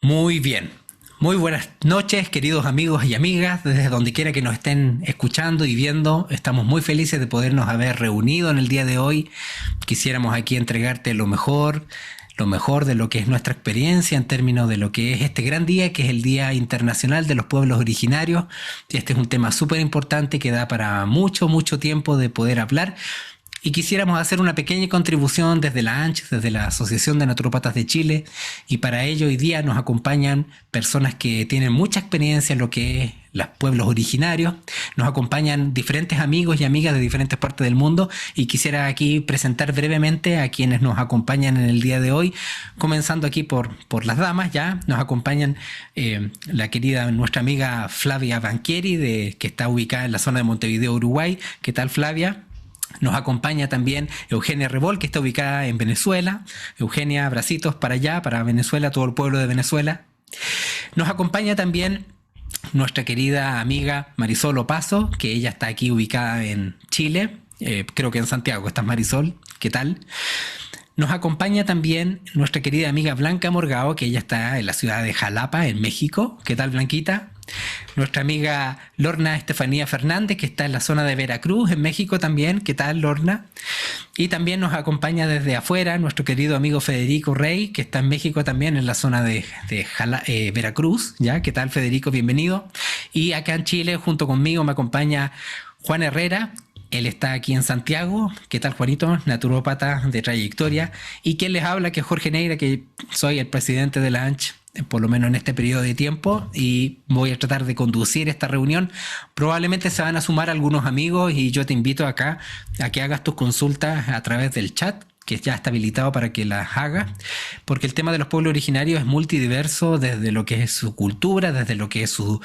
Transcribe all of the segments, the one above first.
Muy bien. Muy buenas noches, queridos amigos y amigas, desde donde quiera que nos estén escuchando y viendo. Estamos muy felices de podernos haber reunido en el día de hoy. Quisiéramos aquí entregarte lo mejor de lo que es nuestra experiencia en términos de lo que es este gran día, que es el Día Internacional de los Pueblos Originarios. Este es un tema súper importante que da para mucho, mucho tiempo de poder hablar. Y quisiéramos hacer una pequeña contribución desde la ANCH, desde la Asociación de Naturópatas de Chile, y para ello hoy día nos acompañan personas que tienen mucha experiencia en lo que es los pueblos originarios, nos acompañan diferentes amigos y amigas de diferentes partes del mundo, y quisiera aquí presentar brevemente a quienes nos acompañan en el día de hoy, comenzando aquí por las damas. Ya nos acompañan la querida nuestra amiga Flavia Banchieri, que está ubicada en la zona de Montevideo, Uruguay. ¿Qué tal, Flavia? Nos acompaña también Eugenia Rebol, que está ubicada en Venezuela. Eugenia, abracitos para allá, para Venezuela, todo el pueblo de Venezuela. Nos acompaña también nuestra querida amiga Marisol Opaso, que ella está aquí ubicada en Chile, creo que en Santiago. ¿Estás, Marisol? ¿Qué tal? Nos acompaña también nuestra querida amiga Blanca Morgado, que ella está en la ciudad de Jalapa, en México. ¿Qué tal, Blanquita? Nuestra amiga Lorna Estefanía Fernández, que está en la zona de Veracruz, en México también. ¿Qué tal, Lorna? Y también nos acompaña desde afuera nuestro querido amigo Federico Rey, que está en México también, en la zona de Veracruz. ¿Ya? ¿Qué tal, Federico? Bienvenido. Y acá en Chile, junto conmigo, me acompaña Juan Herrera. Él está aquí en Santiago. ¿Qué tal, Juanito? Naturópata de trayectoria. Y quien les habla, que es Jorge Neira, que soy el presidente de la ANCH, por lo menos en este periodo de tiempo, y voy a tratar de conducir esta reunión. Probablemente se van a sumar algunos amigos y yo te invito acá a que hagas tus consultas a través del chat, que ya está habilitado para que las hagas, porque el tema de los pueblos originarios es multidiverso, desde lo que es su cultura, desde lo que es su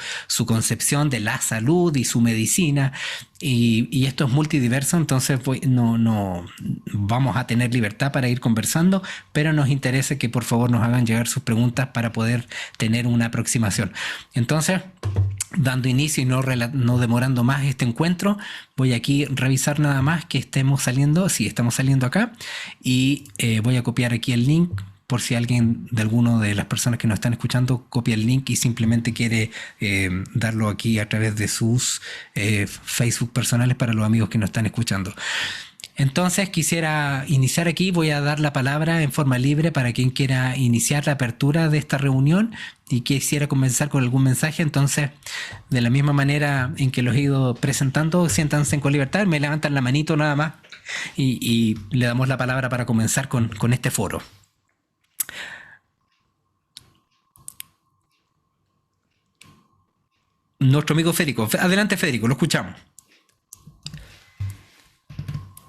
concepción de la salud y su medicina, y esto es multidiverso. Entonces no vamos a tener libertad para ir conversando, pero nos interesa que por favor nos hagan llegar sus preguntas para poder tener una aproximación. Entonces, dando inicio y no demorando más este encuentro, voy aquí a revisar nada más que estemos saliendo, sí, estamos saliendo acá, y voy a copiar aquí el link por si alguien de alguno de las personas que nos están escuchando copia el link y simplemente quiere darlo aquí a través de sus Facebook personales para los amigos que nos están escuchando. Entonces quisiera iniciar aquí, voy a dar la palabra en forma libre para quien quiera iniciar la apertura de esta reunión y quisiera comenzar con algún mensaje. Entonces, de la misma manera en que los he ido presentando, siéntanse con libertad, me levantan la manito nada más y le damos la palabra para comenzar con este foro. Nuestro amigo Federico. Adelante, Federico, lo escuchamos.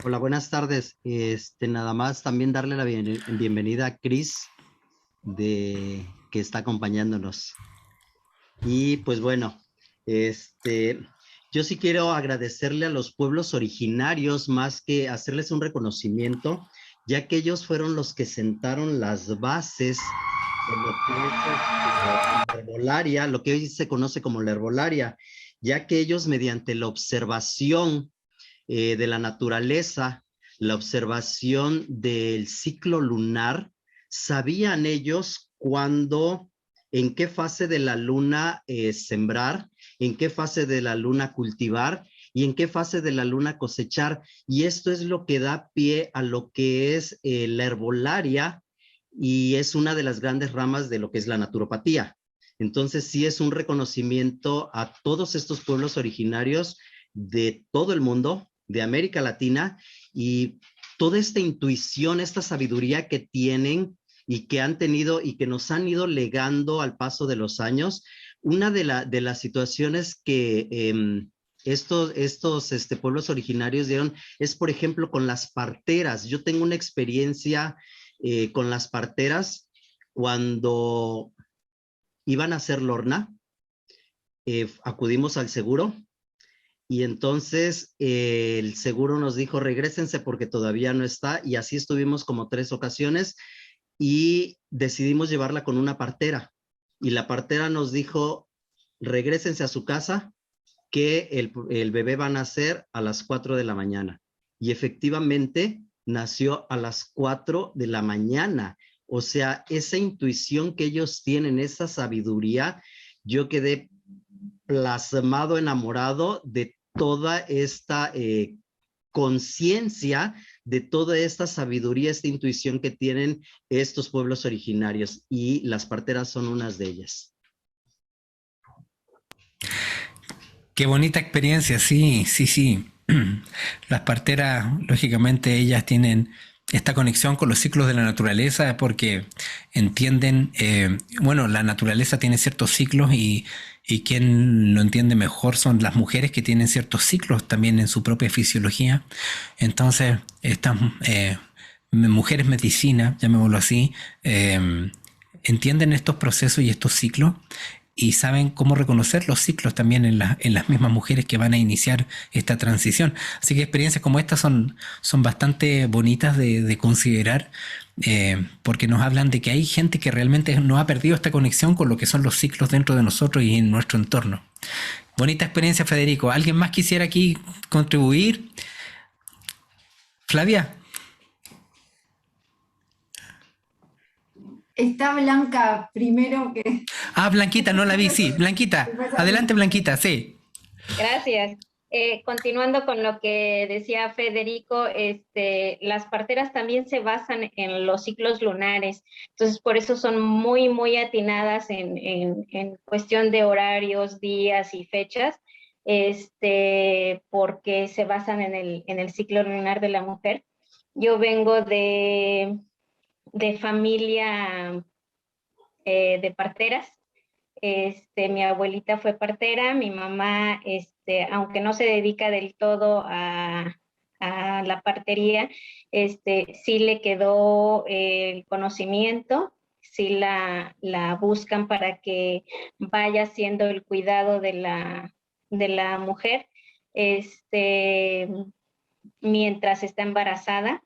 Hola, buenas tardes. Nada más también darle la bienvenida a Chris, que está acompañándonos. Y pues bueno, yo sí quiero agradecerle a los pueblos originarios más que hacerles un reconocimiento, ya que ellos fueron los que sentaron las bases de lo que es la herbolaria, lo que hoy se conoce como la herbolaria, ya que ellos mediante la observación de la naturaleza, la observación del ciclo lunar, sabían ellos cuándo, en qué fase de la luna sembrar, en qué fase de la luna cultivar y en qué fase de la luna cosechar. Y esto es lo que da pie a lo que es la herbolaria y es una de las grandes ramas de lo que es la naturopatía. Entonces sí es un reconocimiento a todos estos pueblos originarios de todo el mundo, de América Latina, y toda esta intuición, esta sabiduría que tienen y que han tenido y que nos han ido legando al paso de los años. Una de las situaciones que estos pueblos originarios dieron es, por ejemplo, con las parteras. Yo tengo una experiencia con las parteras cuando iban a hacer lorna. Acudimos al seguro y entonces el seguro nos dijo regrésense porque todavía no está, y así estuvimos como 3 ocasiones y decidimos llevarla con una partera, y la partera nos dijo regrésense a su casa que el bebé va a nacer a las 4 de la mañana, y efectivamente nació a las 4 de la mañana. O sea, esa intuición que ellos tienen, esa sabiduría, yo quedé plasmado, enamorado de toda esta conciencia, de toda esta sabiduría, esta intuición que tienen estos pueblos originarios, y las parteras son unas de ellas. Qué bonita experiencia, sí, sí, sí. Las parteras, lógicamente, ellas tienen esta conexión con los ciclos de la naturaleza porque entienden, bueno, la naturaleza tiene ciertos ciclos y quien lo entiende mejor son las mujeres que tienen ciertos ciclos también en su propia fisiología. Entonces, estas mujeres medicina, llamémoslo así, entienden estos procesos y estos ciclos y saben cómo reconocer los ciclos también en las mismas mujeres que van a iniciar esta transición. Así que experiencias como estas son bastante bonitas de considerar porque nos hablan de que hay gente que realmente no ha perdido esta conexión con lo que son los ciclos dentro de nosotros y en nuestro entorno. Bonita experiencia, Federico. ¿Alguien más quisiera aquí contribuir? Flavia. Está Blanca primero que... Ah, Blanquita, no la vi, sí. Blanquita, adelante Blanquita, sí. Gracias. Continuando con lo que decía Federico, las parteras también se basan en los ciclos lunares, entonces por eso son muy, muy atinadas en cuestión de horarios, días y fechas, porque se basan en el ciclo lunar de la mujer. Yo vengo de familia de parteras. Mi abuelita fue partera, mi mamá, aunque no se dedica del todo a la partería, sí le quedó el conocimiento, sí la buscan para que vaya haciendo el cuidado de la mujer, mientras está embarazada,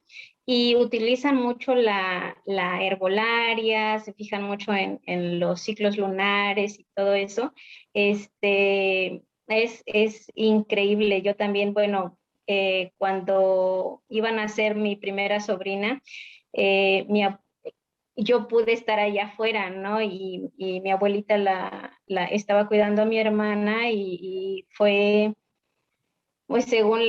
y utilizan mucho la herbolaria, se fijan mucho en los ciclos lunares y todo eso. Es increíble. Yo también, bueno, cuando iban a ser mi primera sobrina, eh, mi, yo pude estar allá afuera, ¿no? Y mi abuelita la estaba cuidando a mi hermana y fue, pues según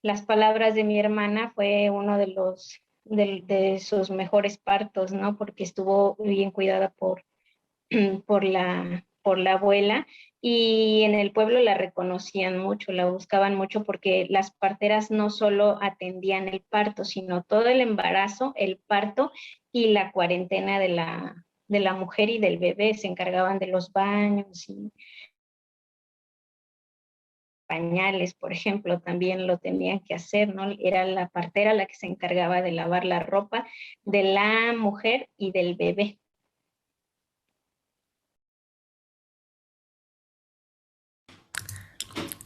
las palabras de mi hermana, fue uno de sus mejores partos, ¿no? Porque estuvo bien cuidada por la abuela, y en el pueblo la reconocían mucho, la buscaban mucho, porque las parteras no solo atendían el parto, sino todo el embarazo, el parto y la cuarentena de la mujer y del bebé. Se encargaban de los baños y pañales, por ejemplo, también lo tenían que hacer, ¿no? Era la partera la que se encargaba de lavar la ropa de la mujer y del bebé.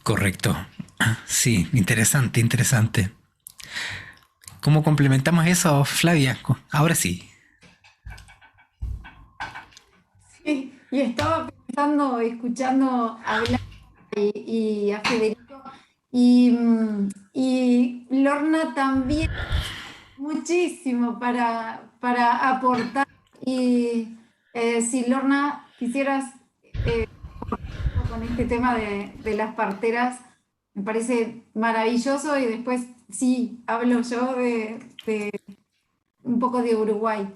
Correcto. Sí, interesante, interesante. ¿Cómo complementamos eso, Flavia? Ahora sí. Sí, y estaba pensando, escuchando hablar y a Federico, y Lorna también muchísimo para aportar. Y si Lorna quisieras con este tema de las parteras, me parece maravilloso, y después sí, hablo yo de un poco de Uruguay.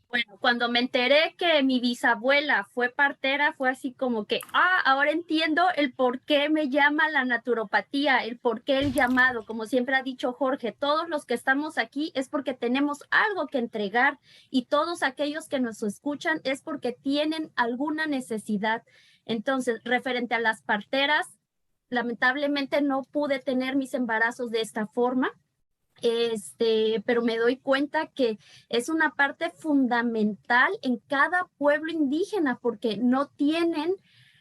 Bueno, cuando me enteré que mi bisabuela fue partera, fue así como que, ahora entiendo el por qué me llama la naturopatía, el por qué el llamado. Como siempre ha dicho Jorge, todos los que estamos aquí es porque tenemos algo que entregar, y todos aquellos que nos escuchan es porque tienen alguna necesidad. Entonces, referente a las parteras, lamentablemente no pude tener mis embarazos de esta forma. Pero me doy cuenta que es una parte fundamental en cada pueblo indígena, porque no tienen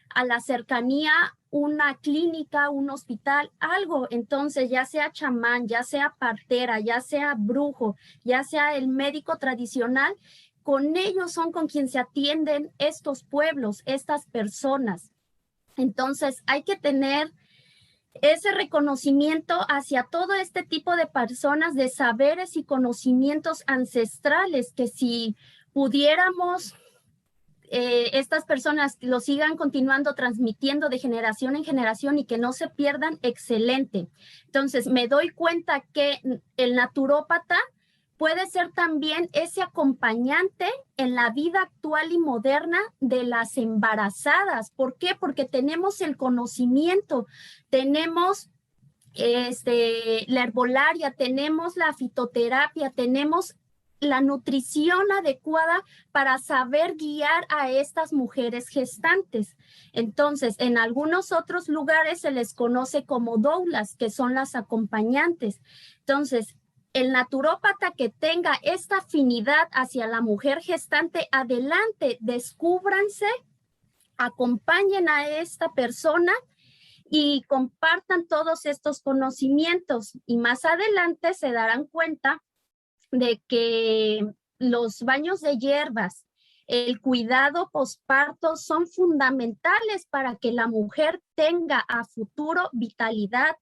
a la cercanía una clínica, un hospital, algo. Entonces, ya sea chamán, ya sea partera, ya sea brujo, ya sea el médico tradicional, con ellos son con quien se atienden estos pueblos, estas personas. Entonces, hay que tener ese reconocimiento hacia todo este tipo de personas, de saberes y conocimientos ancestrales, que si pudiéramos, estas personas lo sigan continuando transmitiendo de generación en generación y que no se pierdan, excelente. Entonces, me doy cuenta que el naturópata puede ser también ese acompañante en la vida actual y moderna de las embarazadas. ¿Por qué? Porque tenemos el conocimiento, tenemos la herbolaria, tenemos la fitoterapia, tenemos la nutrición adecuada para saber guiar a estas mujeres gestantes. Entonces, en algunos otros lugares se les conoce como doulas, que son las acompañantes. Entonces, el naturópata que tenga esta afinidad hacia la mujer gestante, adelante, descúbranse, acompañen a esta persona y compartan todos estos conocimientos. Y más adelante se darán cuenta de que los baños de hierbas, el cuidado posparto son fundamentales para que la mujer tenga a futuro vitalidad,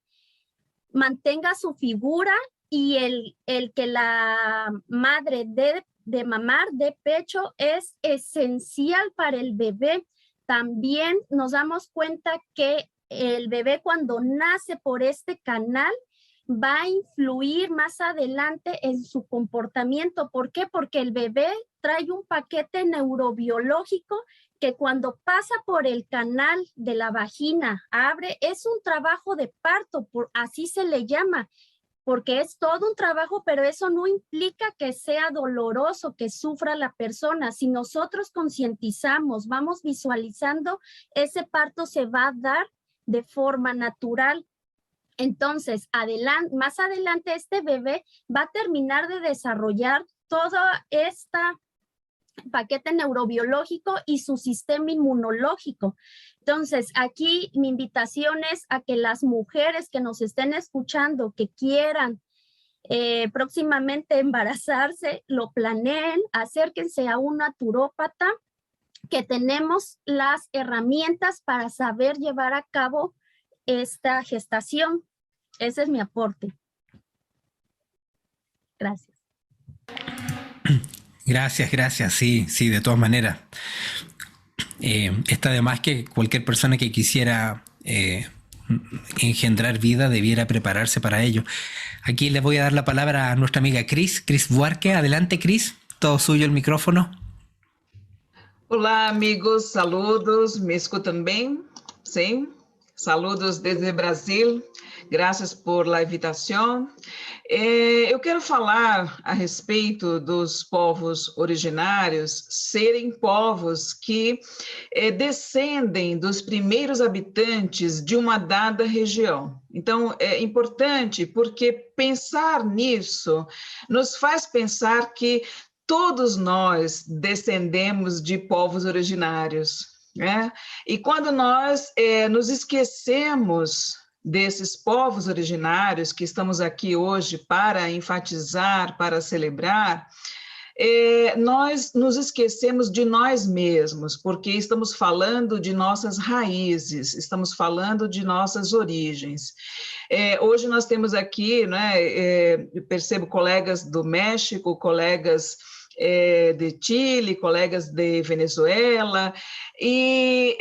mantenga su figura, y el que la madre de mamar de pecho es esencial para el bebé. También nos damos cuenta que el bebé, cuando nace por este canal, va a influir más adelante en su comportamiento. ¿Por qué? Porque el bebé trae un paquete neurobiológico que cuando pasa por el canal de la vagina, abre, es un trabajo de parto, así se le llama, porque es todo un trabajo, pero eso no implica que sea doloroso, que sufra la persona. Si nosotros concientizamos, vamos visualizando, ese parto se va a dar de forma natural. Entonces, más adelante este bebé va a terminar de desarrollar todo este paquete neurobiológico y su sistema inmunológico. Entonces, aquí mi invitación es a que las mujeres que nos estén escuchando, que quieran próximamente embarazarse, lo planeen, acérquense a un naturópata, que tenemos las herramientas para saber llevar a cabo esta gestación. Ese es mi aporte. Gracias. Gracias, sí, de todas maneras. Está de más que cualquier persona que quisiera engendrar vida debiera prepararse para ello. Aquí les voy a dar la palabra a nuestra amiga Cris Buarque. Adelante, Cris, todo suyo el micrófono. Olá, amigos, saludos, me escutam bem? Sim? Saludos desde Brasil, graças por la invitação. Eu quero falar a respeito dos povos originários serem povos que descendem dos primeiros habitantes de uma dada região. Então, é importante porque pensar nisso nos faz pensar que todos nós descendemos de povos originários, né? E quando nós nos esquecemos desses povos originários que estamos aqui hoje para enfatizar, para celebrar, nós nos esquecemos de nós mesmos, porque estamos falando de nossas raízes, estamos falando de nossas origens. Hoje nós temos aqui, né, eu percebo colegas do México, colegas de Chile, colegas de Venezuela, e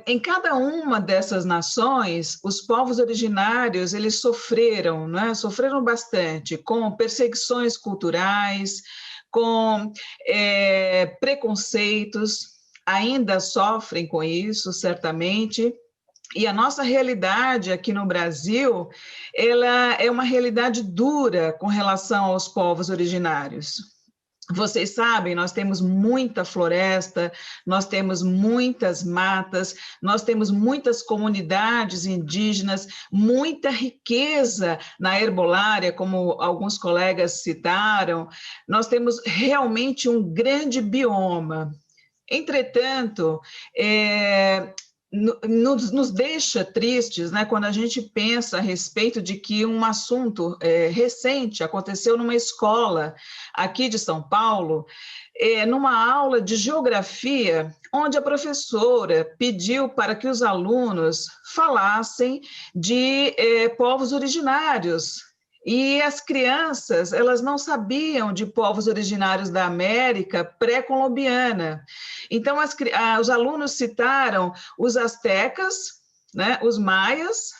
em cada uma dessas nações, os povos originários, eles sofreram, né? Sofreram bastante com perseguições culturais, com preconceitos, ainda sofrem com isso, certamente. E a nossa realidade aqui no Brasil, ela é uma realidade dura com relação aos povos originários. Vocês sabem, nós temos muita floresta, nós temos muitas matas, nós temos muitas comunidades indígenas, muita riqueza na herbolária, como alguns colegas citaram. Nós temos realmente um grande bioma. Entretanto, nos deixa tristes, né, quando a gente pensa a respeito de que um assunto recente aconteceu numa escola aqui de São Paulo, numa aula de geografia, onde a professora pediu para que os alunos falassem de povos originários. E as crianças, elas não sabiam de povos originários da América pré-colombiana. Então, os alunos citaram os astecas, né, os maias,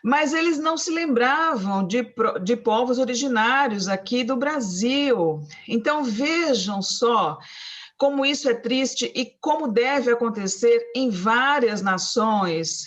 mas eles não se lembravam de povos originários aqui do Brasil. Então, vejam só como isso é triste e como deve acontecer em várias nações,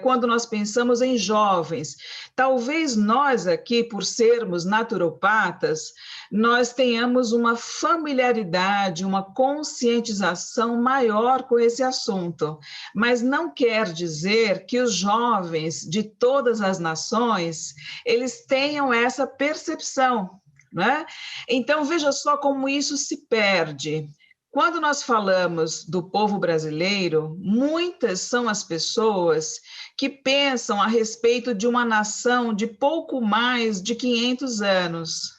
quando nós pensamos em jovens. Talvez nós aqui, por sermos naturopatas, nós tenhamos uma familiaridade, uma conscientização maior com esse assunto, mas não quer dizer que os jovens de todas as nações, eles tenham essa percepção, né? Então, veja só como isso se perde. Quando nós falamos do povo brasileiro, muitas são as pessoas que pensam a respeito de uma nação de pouco mais de 500 anos.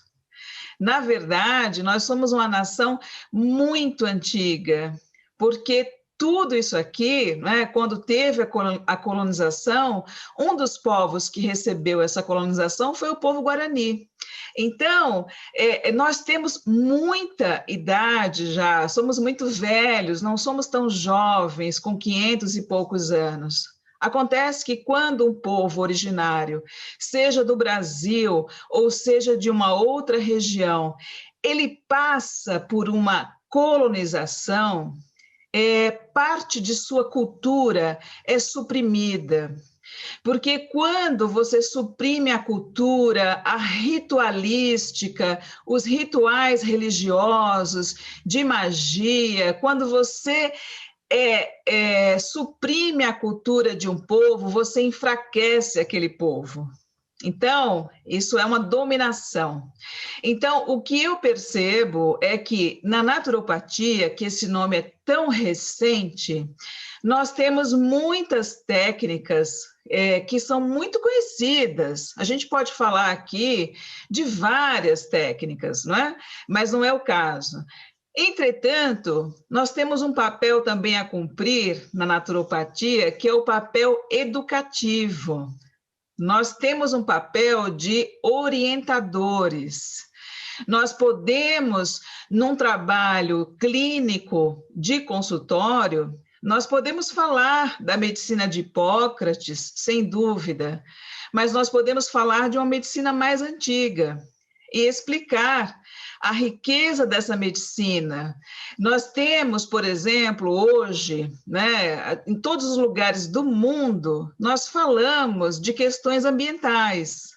Na verdade, nós somos uma nação muito antiga, porque tudo isso aqui, né, quando teve a colonização, um dos povos que recebeu essa colonização foi o povo Guarani. Então, nós temos muita idade já, somos muito velhos, não somos tão jovens, com 500 e poucos anos. Acontece que quando um povo originário, seja do Brasil ou seja de uma outra região, ele passa por uma colonização, parte de sua cultura é suprimida. Porque quando você suprime a cultura, a ritualística, os rituais religiosos, de magia, quando você suprime a cultura de um povo, você enfraquece aquele povo. Então, isso é uma dominação. Então, o que eu percebo é que na naturopatia, que esse nome é tão recente, nós temos muitas técnicas que são muito conhecidas. A gente pode falar aqui de várias técnicas, não é? Mas não é o caso. Entretanto, nós temos um papel também a cumprir na naturopatia, que é o papel educativo. Nós temos um papel de orientadores. Nós podemos, num trabalho clínico de consultório, nós podemos falar da medicina de Hipócrates, sem dúvida, mas nós podemos falar de uma medicina mais antiga e explicar a riqueza dessa medicina. Nós temos, por exemplo, hoje, né, em todos os lugares do mundo, nós falamos de questões ambientais,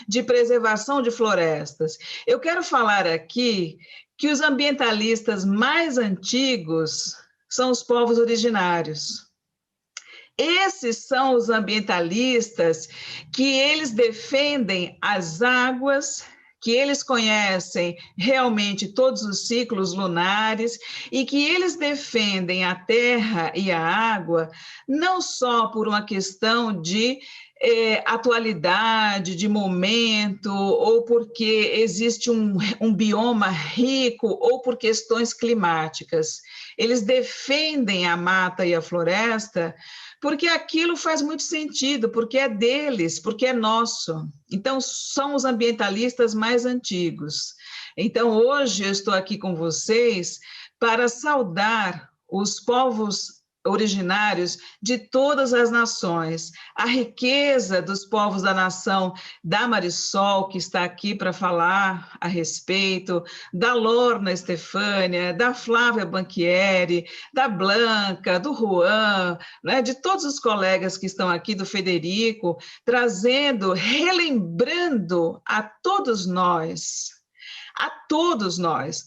de preservação de florestas. Eu quero falar aqui que os ambientalistas mais antigos são os povos originários. Esses são os ambientalistas que eles defendem as águas, que eles conhecem realmente todos os ciclos lunares e que eles defendem a terra e a água não só por uma questão de atualidade, de momento, ou porque existe um bioma rico, ou por questões climáticas. Eles defendem a mata e a floresta porque aquilo faz muito sentido, porque é deles, porque é nosso. Então, são os ambientalistas mais antigos. Então, hoje eu estou aqui com vocês para saudar os povos originários de todas as nações, a riqueza dos povos da nação da Marisol, que está aqui para falar a respeito, da Lorna Estefânia, da Flávia Banchieri, da Blanca, do Juan, né, de todos os colegas que estão aqui, do Federico, trazendo, relembrando a todos nós,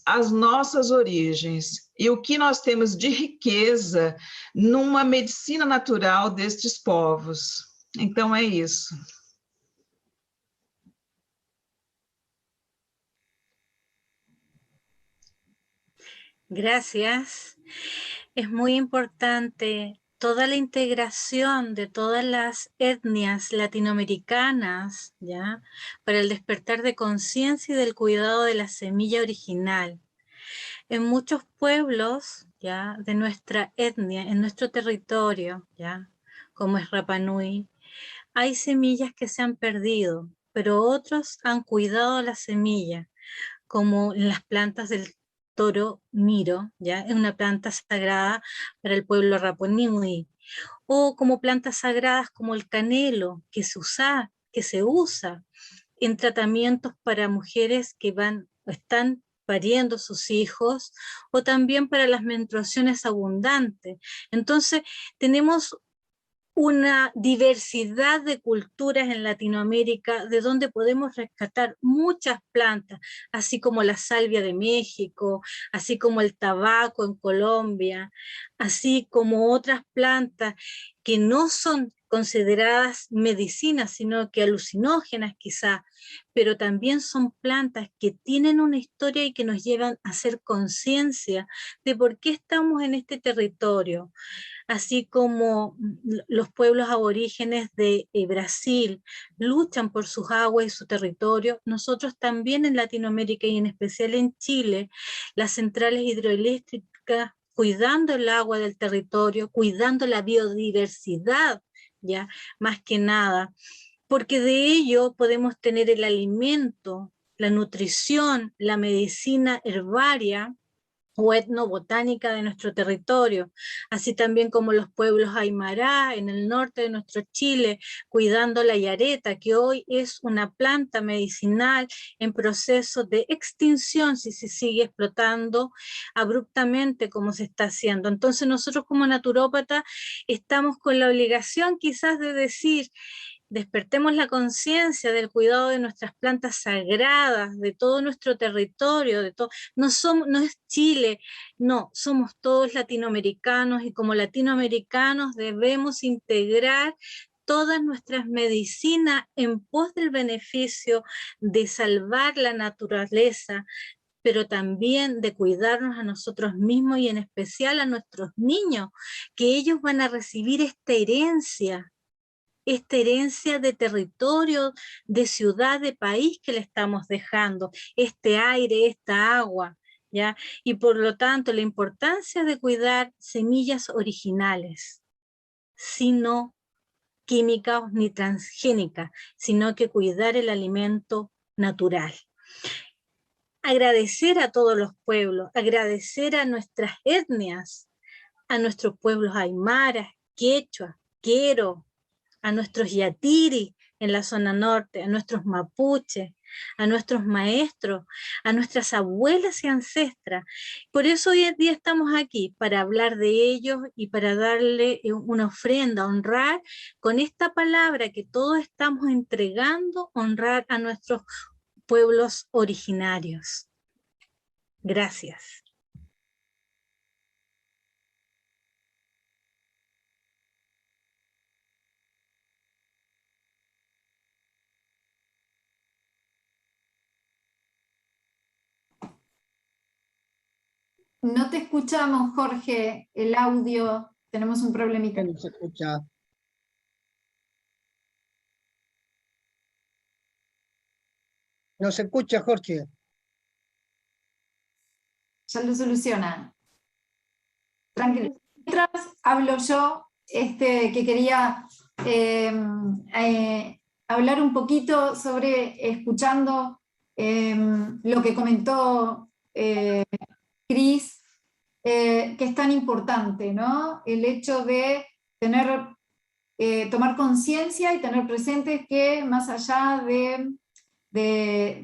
as nossas origens e o que nós temos de riqueza numa medicina natural destes povos. Então, é isso. Gracias. Es muy importante toda la integración de todas las etnias latinoamericanas, ¿ya? Para el despertar de conciencia y del cuidado de la semilla original. En muchos pueblos, ¿ya?, de nuestra etnia, en nuestro territorio, ¿ya?, como es Rapa Nui, hay semillas que se han perdido, pero otros han cuidado la semilla, como en las plantas del toro miro, ¿ya?, es una planta sagrada para el pueblo Rapa Nui, o como plantas sagradas como el canelo, que se usa en tratamientos para mujeres que están pariendo sus hijos, o también para las menstruaciones abundantes. Entonces, tenemos una diversidad de culturas en Latinoamérica de donde podemos rescatar muchas plantas, así como la salvia de México, así como el tabaco en Colombia, así como otras plantas que no son consideradas medicinas, sino que alucinógenas quizá, pero también son plantas que tienen una historia y que nos llevan a hacer conciencia de por qué estamos en este territorio. Así como los pueblos aborígenes de Brasil luchan por sus aguas y su territorio, nosotros también en Latinoamérica y en especial en Chile, las centrales hidroeléctricas cuidando el agua del territorio, cuidando la biodiversidad, ya, más que nada, porque de ello podemos tener el alimento, la nutrición, la medicina herbaria o etnobotánica de nuestro territorio, así también como los pueblos Aymará en el norte de nuestro Chile, cuidando la yareta, que hoy es una planta medicinal en proceso de extinción si se sigue explotando abruptamente como se está haciendo. Entonces nosotros como naturópatas estamos con la obligación quizás de decir, despertemos la conciencia del cuidado de nuestras plantas sagradas, de todo nuestro territorio, no es Chile, no, somos todos latinoamericanos y como latinoamericanos debemos integrar todas nuestras medicinas en pos del beneficio de salvar la naturaleza, pero también de cuidarnos a nosotros mismos y en especial a nuestros niños, que ellos van a recibir esta herencia de territorio, de ciudad, de país que le estamos dejando, este aire, esta agua, ¿ya? Y por lo tanto, la importancia de cuidar semillas originales, sino químicas ni transgénicas, sino que cuidar el alimento natural. Agradecer a todos los pueblos, agradecer a nuestras etnias, a nuestros pueblos aymaras, quechua, quero, a nuestros yatiri en la zona norte, a nuestros mapuches, a nuestros maestros, a nuestras abuelas y ancestras. Por eso hoy en día estamos aquí, para hablar de ellos y para darle una ofrenda, honrar con esta palabra que todos estamos entregando, honrar a nuestros pueblos originarios. Gracias. No te escuchamos, Jorge, el audio, tenemos un problemita. No se escucha. No se escucha, Jorge. Ya lo soluciona. Tranquilo. Mientras hablo yo, que quería hablar un poquito sobre, escuchando lo que comentó Cris, que es tan importante, ¿no? El hecho de tomar conciencia y tener presentes que más allá de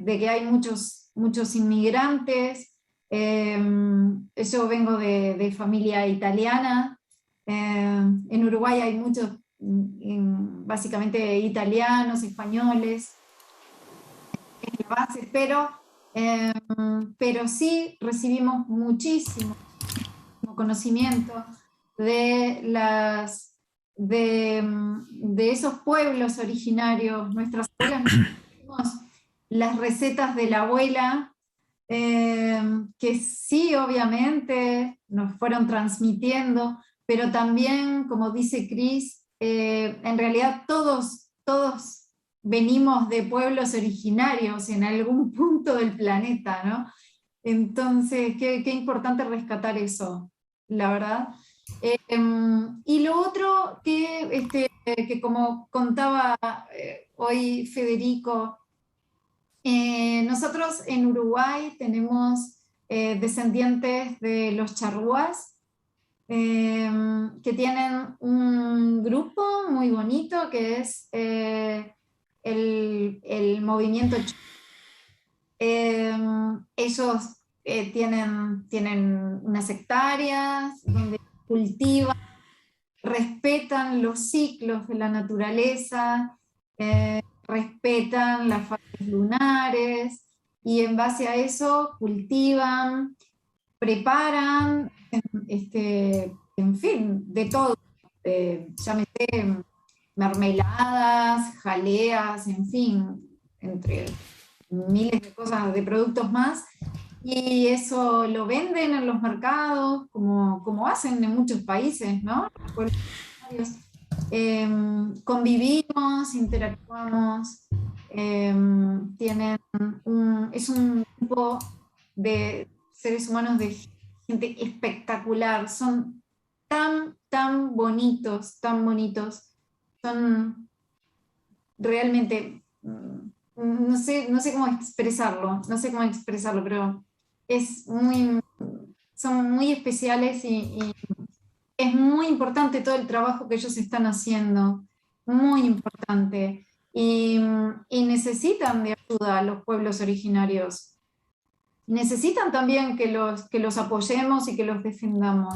que hay muchos inmigrantes, yo vengo de familia italiana, en Uruguay hay muchos, básicamente italianos, españoles, en la base, pero sí recibimos muchísimo conocimiento de esos pueblos originarios. Nuestras abuelas las recetas de la abuela, que sí, obviamente, nos fueron transmitiendo, pero también, como dice Cris, en realidad todos venimos de pueblos originarios en algún punto del planeta, ¿no? Entonces, qué importante rescatar eso, la verdad. Y lo otro que como contaba hoy Federico, nosotros en Uruguay tenemos descendientes de los charrúas, que tienen un grupo muy bonito que es el movimiento. Ellos tienen unas hectáreas donde cultivan, respetan los ciclos de la naturaleza, respetan las fases lunares y en base a eso cultivan, preparan, en fin, de todo, llámese mermeladas, jaleas, en fin, entre miles de cosas, de productos más, y eso lo venden en los mercados, como hacen en muchos países, ¿no? Convivimos, interactuamos, es un grupo de seres humanos, de gente espectacular, son tan bonitos, son realmente, no sé cómo expresarlo, pero son muy especiales y es muy importante todo el trabajo que ellos están haciendo, muy importante. Y necesitan de ayuda a los pueblos originarios. Necesitan también que los apoyemos y que los defendamos.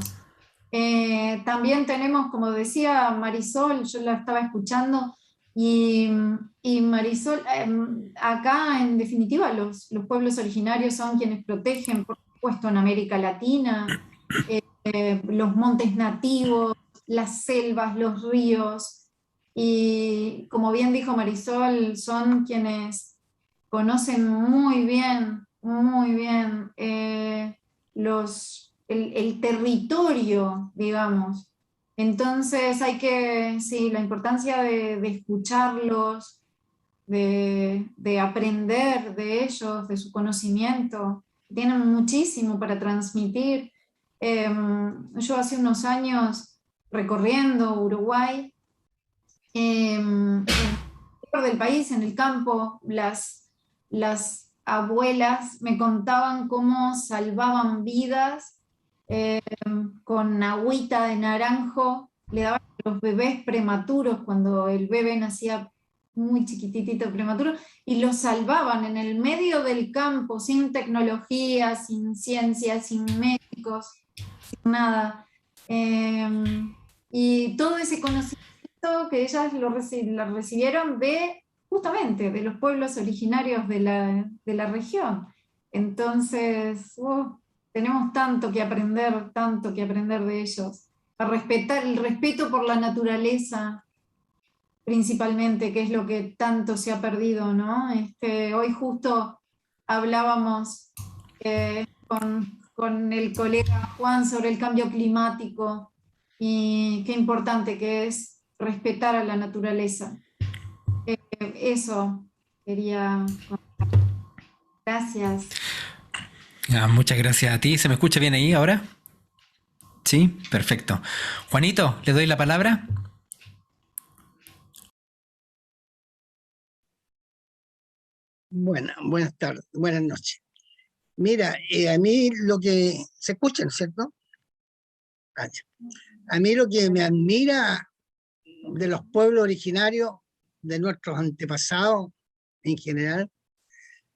También tenemos, como decía Marisol, yo la estaba escuchando, y Marisol, acá en definitiva los pueblos originarios son quienes protegen, por supuesto, en América Latina, los montes nativos, las selvas, los ríos, y como bien dijo Marisol, son quienes conocen muy bien el territorio, digamos. Entonces sí, la importancia de escucharlos, de aprender de ellos, de su conocimiento. Tienen muchísimo para transmitir. Yo hace unos años, recorriendo Uruguay, en el del país, en el campo, las abuelas me contaban cómo salvaban vidas con agüita de naranjo, le daban a los bebés prematuros cuando el bebé nacía muy chiquitito, prematuro, y los salvaban en el medio del campo, sin tecnología, sin ciencia, sin médicos, sin nada. Y todo ese conocimiento que ellas lo recibieron justamente de los pueblos originarios de la región. Entonces, tenemos tanto que aprender de ellos. A respetar, el respeto por la naturaleza, principalmente, que es lo que tanto se ha perdido, ¿no? Hoy justo hablábamos con el colega Juan sobre el cambio climático y qué importante que es respetar a la naturaleza. Eso quería contar. Gracias. Muchas gracias a ti. ¿Se me escucha bien ahí ahora? Sí, perfecto. Juanito, le doy la palabra. Buenas tardes, buenas noches. Mira, a mí lo que... ¿Se escucha, no es cierto? A mí lo que me admira de los pueblos originarios, de nuestros antepasados en general,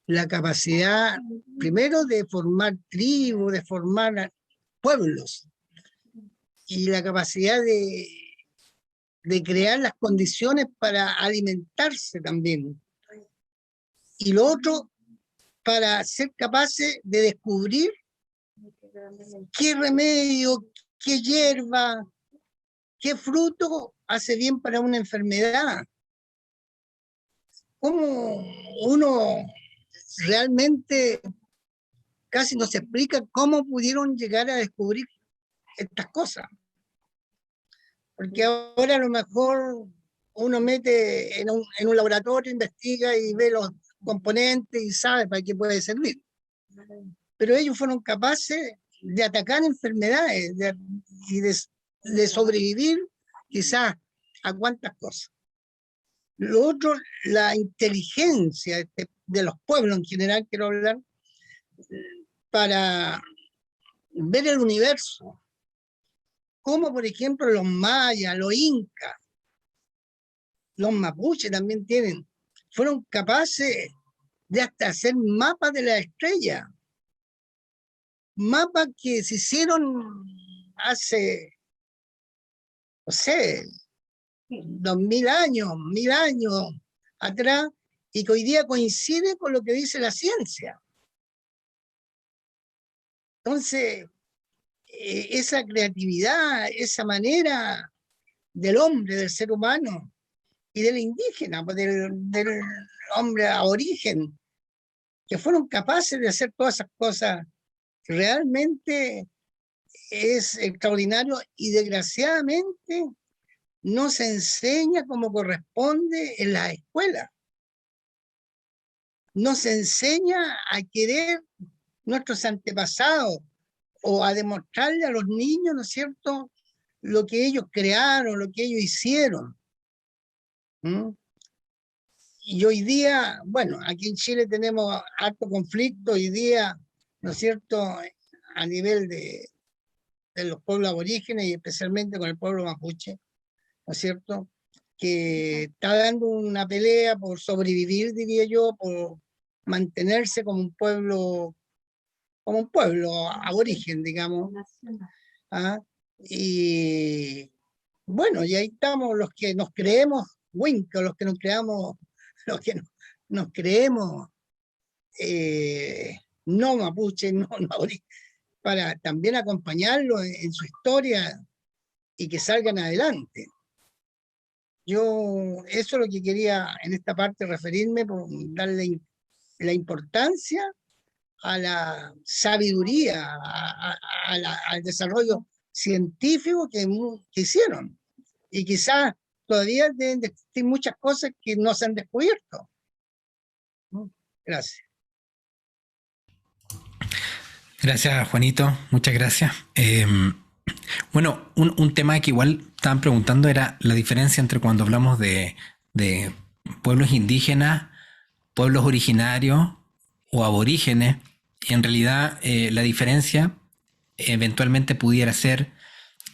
la capacidad, primero, de formar tribus, de formar pueblos, y la capacidad de crear las condiciones para alimentarse también. Y lo otro, para ser capaces de descubrir qué remedio, qué hierba, qué fruto hace bien para una enfermedad. ¿Cómo uno realmente casi nos explica cómo pudieron llegar a descubrir estas cosas? Porque ahora a lo mejor uno mete en un laboratorio, investiga y ve los componentes y sabe para qué puede servir. pero ellos fueron capaces de atacar enfermedades y de sobrevivir quizás a cuantas cosas. Lo otro, la inteligencia de los pueblos en general, quiero hablar, para ver el universo, como por ejemplo los mayas, los incas, los mapuches también fueron capaces de hasta hacer mapas de la estrella, mapas que se hicieron hace, no sé, 2000 años, 1000 años atrás, y que hoy día coincide con lo que dice la ciencia. Entonces, esa creatividad, esa manera del hombre, del ser humano y del indígena, del hombre aborigen, que fueron capaces de hacer todas esas cosas, realmente es extraordinario, y desgraciadamente no se enseña como corresponde en la escuela. No se enseña a querer nuestros antepasados o a demostrarle a los niños, ¿no es cierto?, lo que ellos crearon, lo que ellos hicieron. Y hoy día, bueno, aquí en Chile tenemos harto conflicto hoy día, ¿no es cierto?, a nivel de los pueblos aborígenes y especialmente con el pueblo mapuche, ¿no es cierto?, que está dando una pelea por sobrevivir, diría yo, por mantenerse como un pueblo aborigen, digamos. ¿Ah? Y bueno, y ahí estamos los que nos creemos Winca, los que nos creemos no mapuche, no aborigen, para también acompañarlos en su historia y que salgan adelante. Yo eso es lo que quería en esta parte referirme, por darle la importancia a la sabiduría, al desarrollo científico que hicieron. Y quizás todavía deben de existir muchas cosas que no se han descubierto. Gracias. Gracias, Juanito. Muchas gracias. Bueno, un tema que igual estaban preguntando era la diferencia entre cuando hablamos de pueblos indígenas, pueblos originarios o aborígenes. Y en realidad la diferencia eventualmente pudiera ser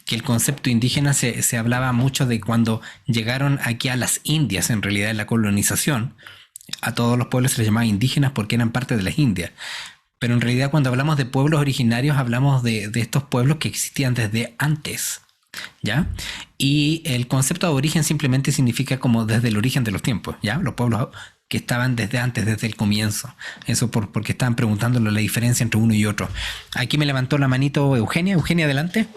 que el concepto indígena se hablaba mucho de cuando llegaron aquí a las Indias, en realidad en la colonización. A todos los pueblos se les llamaba indígenas porque eran parte de las Indias. Pero en realidad cuando hablamos de pueblos originarios hablamos de estos pueblos que existían desde antes, ¿ya? Y el concepto de aborigen simplemente significa como desde el origen de los tiempos, ¿ya? Los pueblos que estaban desde antes, desde el comienzo. Eso porque estaban preguntándole la diferencia entre uno y otro. Aquí me levantó la manito Eugenia. Eugenia, adelante.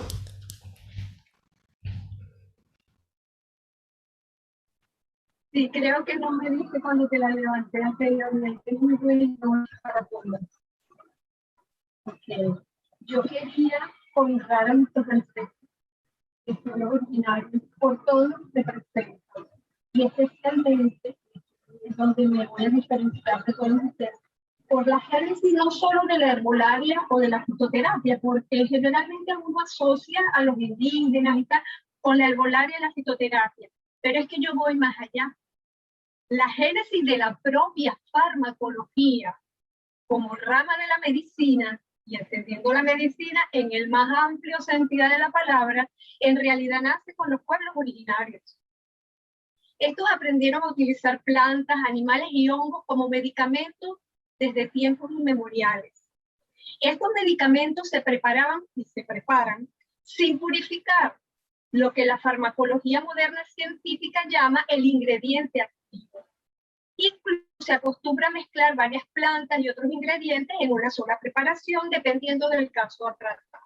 Sí, creo que no me dije cuando te la levanté anteriormente. Es muy bueno para todos. Porque yo quería honrar a nuestros ancestros, que son los originarios, por todo lo que representan. Y especialmente, es donde me voy a diferenciar de todos ustedes, por la génesis no solo de la herbolaria o de la fitoterapia, porque generalmente uno asocia a los indígenas y tal con la herbolaria y la fitoterapia. Pero es que yo voy más allá. La génesis de la propia farmacología como rama de la medicina, y entendiendo la medicina en el más amplio sentido de la palabra, en realidad nace con los pueblos originarios. Estos aprendieron a utilizar plantas, animales y hongos como medicamentos desde tiempos inmemoriales. Estos medicamentos se preparaban y se preparan sin purificar, lo que la farmacología moderna científica llama el ingrediente activo. Incluso se acostumbra a mezclar varias plantas y otros ingredientes en una sola preparación, dependiendo del caso a tratar.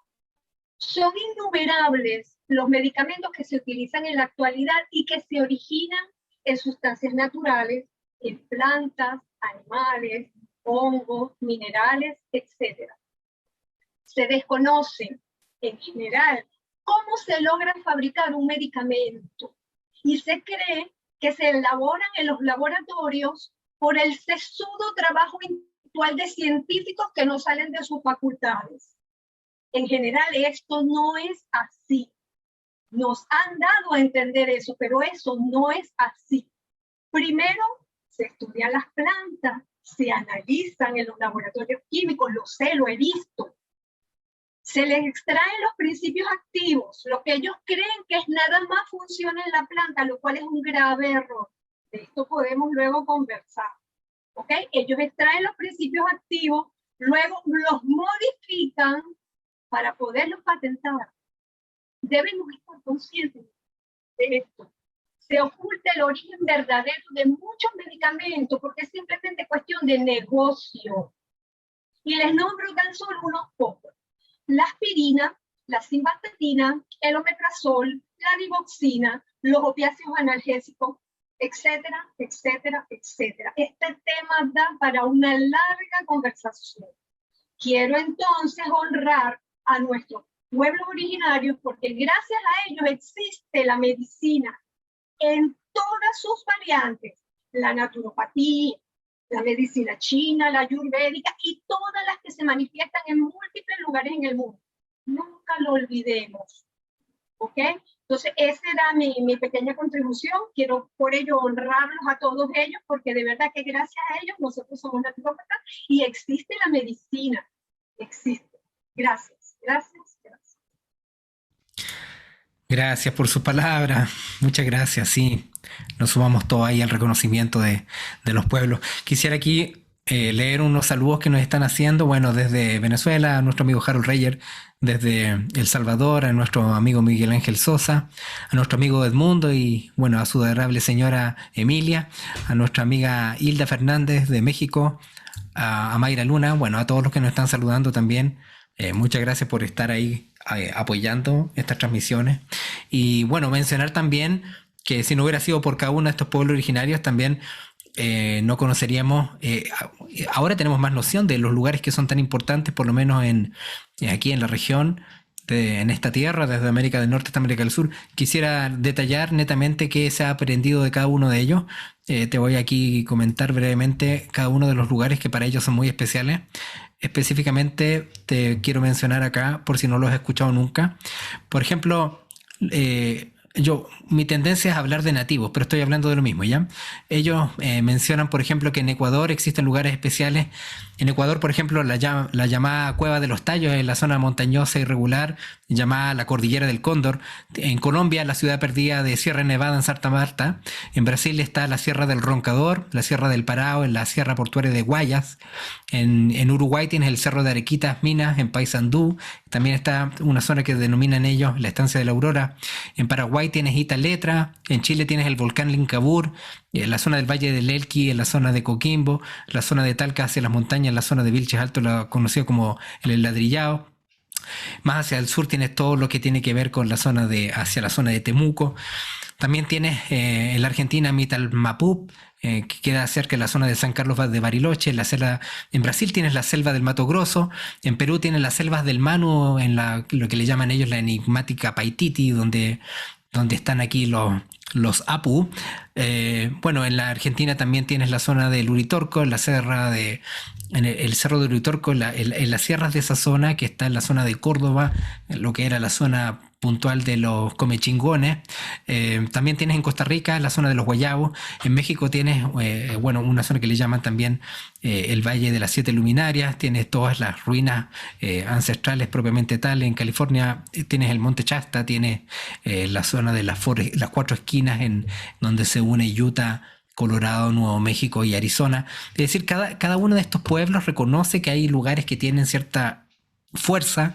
Son innumerables los medicamentos que se utilizan en la actualidad y que se originan en sustancias naturales, en plantas, animales, hongos, minerales, etc. Se desconoce, en general, cómo se logra fabricar un medicamento y se cree que se elaboran en los laboratorios por el sesudo trabajo actual de científicos que no salen de sus facultades. En general, esto no es así. Nos han dado a entender eso, pero eso no es así. Primero, se estudian las plantas, se analizan en los laboratorios químicos, lo sé, lo he visto. Se les extraen los principios activos, lo que ellos creen que es nada más funciona en la planta, lo cual es un grave error. De esto podemos luego conversar. ¿Ok? Ellos extraen los principios activos, luego los modifican para poderlos patentar. Debemos estar conscientes de esto. Se oculta el origen verdadero de muchos medicamentos porque es simplemente cuestión de negocio. Y les nombro tan solo unos pocos. La aspirina, la simvastatina, el omeprazol, la digoxina, los opiáceos analgésicos, etcétera, etcétera, etcétera. Este tema da para una larga conversación. Quiero entonces honrar a nuestros pueblos originarios porque gracias a ellos existe la medicina en todas sus variantes, la naturopatía, la medicina china, la ayurvédica y todas las que se manifiestan en múltiples lugares en el mundo. Nunca lo olvidemos. ¿Ok? Entonces, esa era mi pequeña contribución. Quiero por ello honrarlos a todos ellos, porque de verdad que gracias a ellos nosotros somos naturópatas y existe la medicina. Existe. Gracias, gracias, gracias. Gracias por su palabra. Muchas gracias. Sí, nos sumamos todos ahí al reconocimiento de los pueblos. Quisiera aquí leer unos saludos que nos están haciendo. Bueno, desde Venezuela, a nuestro amigo Harold Reyer, desde El Salvador, a nuestro amigo Miguel Ángel Sosa, a nuestro amigo Edmundo y, bueno, a su adorable señora Emilia, a nuestra amiga Hilda Fernández de México, a Mayra Luna, bueno, a todos los que nos están saludando también. Muchas gracias por estar ahí apoyando estas transmisiones. Y bueno, mencionar también que si no hubiera sido por cada uno de estos pueblos originarios, también no conoceríamos, ahora tenemos más noción de los lugares que son tan importantes, por lo menos aquí en la región, en esta tierra, desde América del Norte hasta América del Sur. Quisiera detallar netamente qué se ha aprendido de cada uno de ellos. Te voy aquí a comentar brevemente cada uno de los lugares que para ellos son muy especiales. Específicamente te quiero mencionar acá, por si no los he escuchado nunca. Por ejemplo, mi tendencia es hablar de nativos, pero estoy hablando de lo mismo, ¿ya? Ellos mencionan, por ejemplo, que en Ecuador existen lugares especiales. En Ecuador, por ejemplo, la llamada Cueva de los Tallos, en la zona montañosa irregular, llamada la Cordillera del Cóndor. En Colombia, la ciudad perdida de Sierra Nevada en Santa Marta. En Brasil está la Sierra del Roncador, la Sierra del Parao, en la Sierra Portuaria de Guayas. En Uruguay tienes el Cerro de Arequitas, Minas, en Paysandú. También está una zona que denominan ellos la Estancia de la Aurora. En Paraguay tienes Italetra. En Chile tienes el volcán Lincabur. En la zona del Valle del Elqui, en la zona de Coquimbo. La zona de Talca hacia las montañas, en la zona de Vilches Alto, conocido como el Ladrillado. Más hacia el sur tienes todo lo que tiene que ver con hacia la zona de Temuco. También tienes en la Argentina Mitalmapup, que queda cerca de la zona de San Carlos de Bariloche. En Brasil tienes la selva del Mato Grosso. En Perú tienes las selvas del Manu, lo que le llaman ellos la enigmática Paititi, donde están aquí los Apu. Bueno, en la Argentina también tienes la zona del Uritorco, el cerro de Uritorco, en las sierras de esa zona, que está en la zona de Córdoba, lo que era la zona puntual de los Comechingones. También tienes en Costa Rica la zona de los Guayabos. En México tienes una zona que le llaman también el Valle de las Siete Luminarias. Tienes todas las ruinas ancestrales propiamente tal. En California tienes el Monte Shasta, tienes la zona de las cuatro esquinas en donde se une Utah, Colorado, Nuevo México y Arizona. Es decir, cada uno de estos pueblos reconoce que hay lugares que tienen cierta fuerza,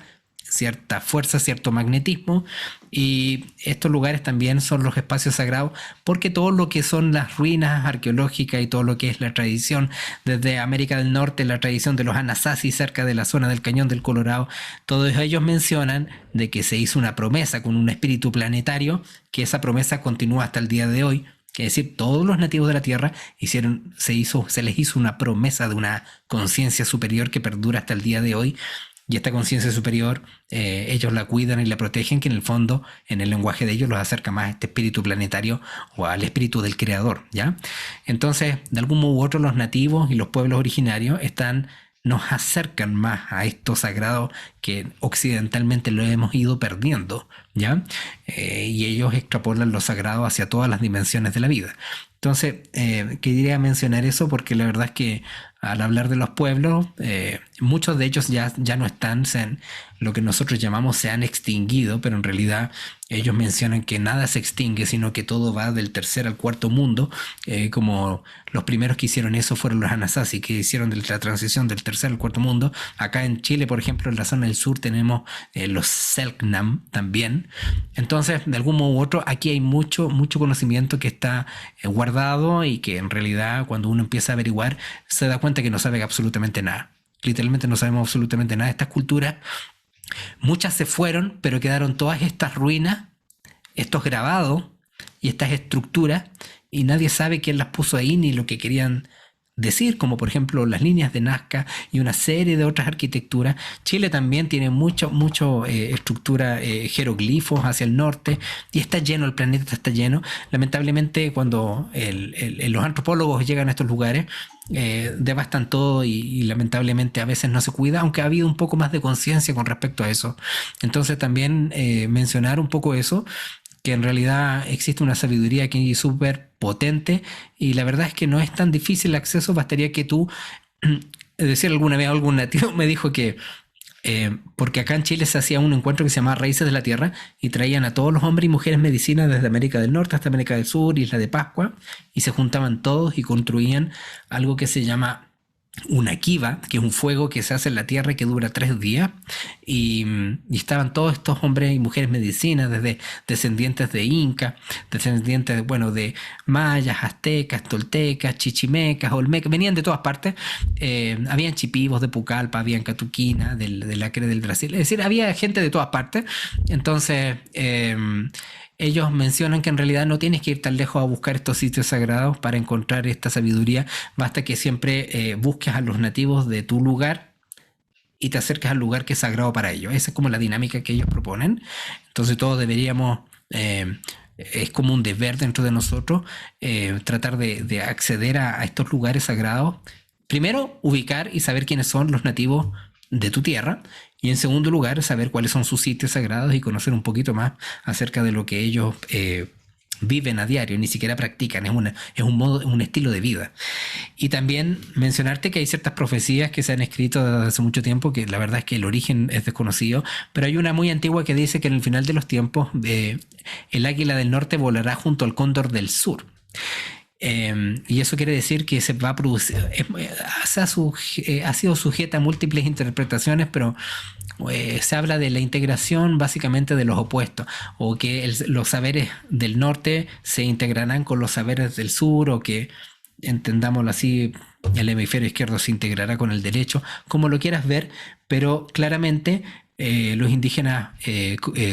cierto magnetismo, y estos lugares también son los espacios sagrados, porque todo lo que son las ruinas arqueológicas y todo lo que es la tradición desde América del Norte, la tradición de los Anasazi cerca de la zona del Cañón del Colorado, todos ellos mencionan de que se hizo una promesa con un espíritu planetario, que esa promesa continúa hasta el día de hoy. Es decir, todos los nativos de la Tierra se les hizo una promesa de una conciencia superior que perdura hasta el día de hoy. y esta conciencia superior ellos la cuidan y la protegen, que en el fondo, en el lenguaje de ellos, los acerca más a este espíritu planetario o al espíritu del creador, ¿ya? Entonces, de algún modo u otro, los nativos y los pueblos originarios nos acercan más a esto sagrado que occidentalmente lo hemos ido perdiendo, ¿ya? Y ellos extrapolan lo sagrado hacia todas las dimensiones de la vida. Entonces, quería mencionar eso porque la verdad es que al hablar de los pueblos, muchos de ellos ya no están, lo que nosotros llamamos se han extinguido, pero en realidad ellos mencionan que nada se extingue, sino que todo va del tercer al cuarto mundo, como los primeros que hicieron eso fueron los Anasazi, que hicieron la transición del tercer al cuarto mundo. Acá en Chile, por ejemplo, en la zona del sur tenemos los Selknam también. Entonces, de algún modo u otro, aquí hay mucho conocimiento que está guardado y que en realidad cuando uno empieza a averiguar se da cuenta que no sabe absolutamente nada. Literalmente no sabemos absolutamente nada de estas culturas. Muchas se fueron, pero quedaron todas estas ruinas, estos grabados y estas estructuras, y nadie sabe quién las puso ahí ni lo que querían decir, como por ejemplo las líneas de Nazca y una serie de otras arquitecturas. Chile también tiene mucho estructura, jeroglifos hacia el norte, y está lleno, el planeta está lleno. Lamentablemente, cuando los antropólogos llegan a estos lugares, devastan todo y lamentablemente a veces no se cuida, aunque ha habido un poco más de conciencia con respecto a eso. Entonces también mencionar un poco eso, que en realidad existe una sabiduría aquí súper potente, y la verdad es que no es tan difícil el acceso. Bastaría que tú, es decir, alguna vez algún nativo me dijo que, porque acá en Chile se hacía un encuentro que se llamaba Raíces de la Tierra, y traían a todos los hombres y mujeres medicinas desde América del Norte hasta América del Sur, Isla de Pascua, y se juntaban todos y construían algo que se llama una kiva, que es un fuego que se hace en la tierra y que dura 3 días, y estaban todos estos hombres y mujeres medicinas, desde descendientes de Inca, descendientes de mayas, aztecas, toltecas, chichimecas, olmecas, venían de todas partes. Habían chipivos de Pucallpa, habían catuquina del Acre del Brasil, es decir, había gente de todas partes. Entonces ellos mencionan que en realidad no tienes que ir tan lejos a buscar estos sitios sagrados para encontrar esta sabiduría. Basta que siempre busques a los nativos de tu lugar y te acerques al lugar que es sagrado para ellos. Esa es como la dinámica que ellos proponen. Entonces todos deberíamos, es como un deber dentro de nosotros, tratar de acceder a estos lugares sagrados. Primero, ubicar y saber quiénes son los nativos de tu tierra, y en segundo lugar, saber cuáles son sus sitios sagrados y conocer un poquito más acerca de lo que ellos viven a diario, ni siquiera practican, es un estilo de vida. Y también mencionarte que hay ciertas profecías que se han escrito desde hace mucho tiempo, que la verdad es que el origen es desconocido, pero hay una muy antigua que dice que en el final de los tiempos el águila del norte volará junto al cóndor del sur. Y eso quiere decir que se va a producir, ha sido sujeta a múltiples interpretaciones, pero se habla de la integración básicamente de los opuestos, o que los saberes del norte se integrarán con los saberes del sur, o que, entendámoslo así, el hemisferio izquierdo se integrará con el derecho, como lo quieras ver, pero claramente los indígenas,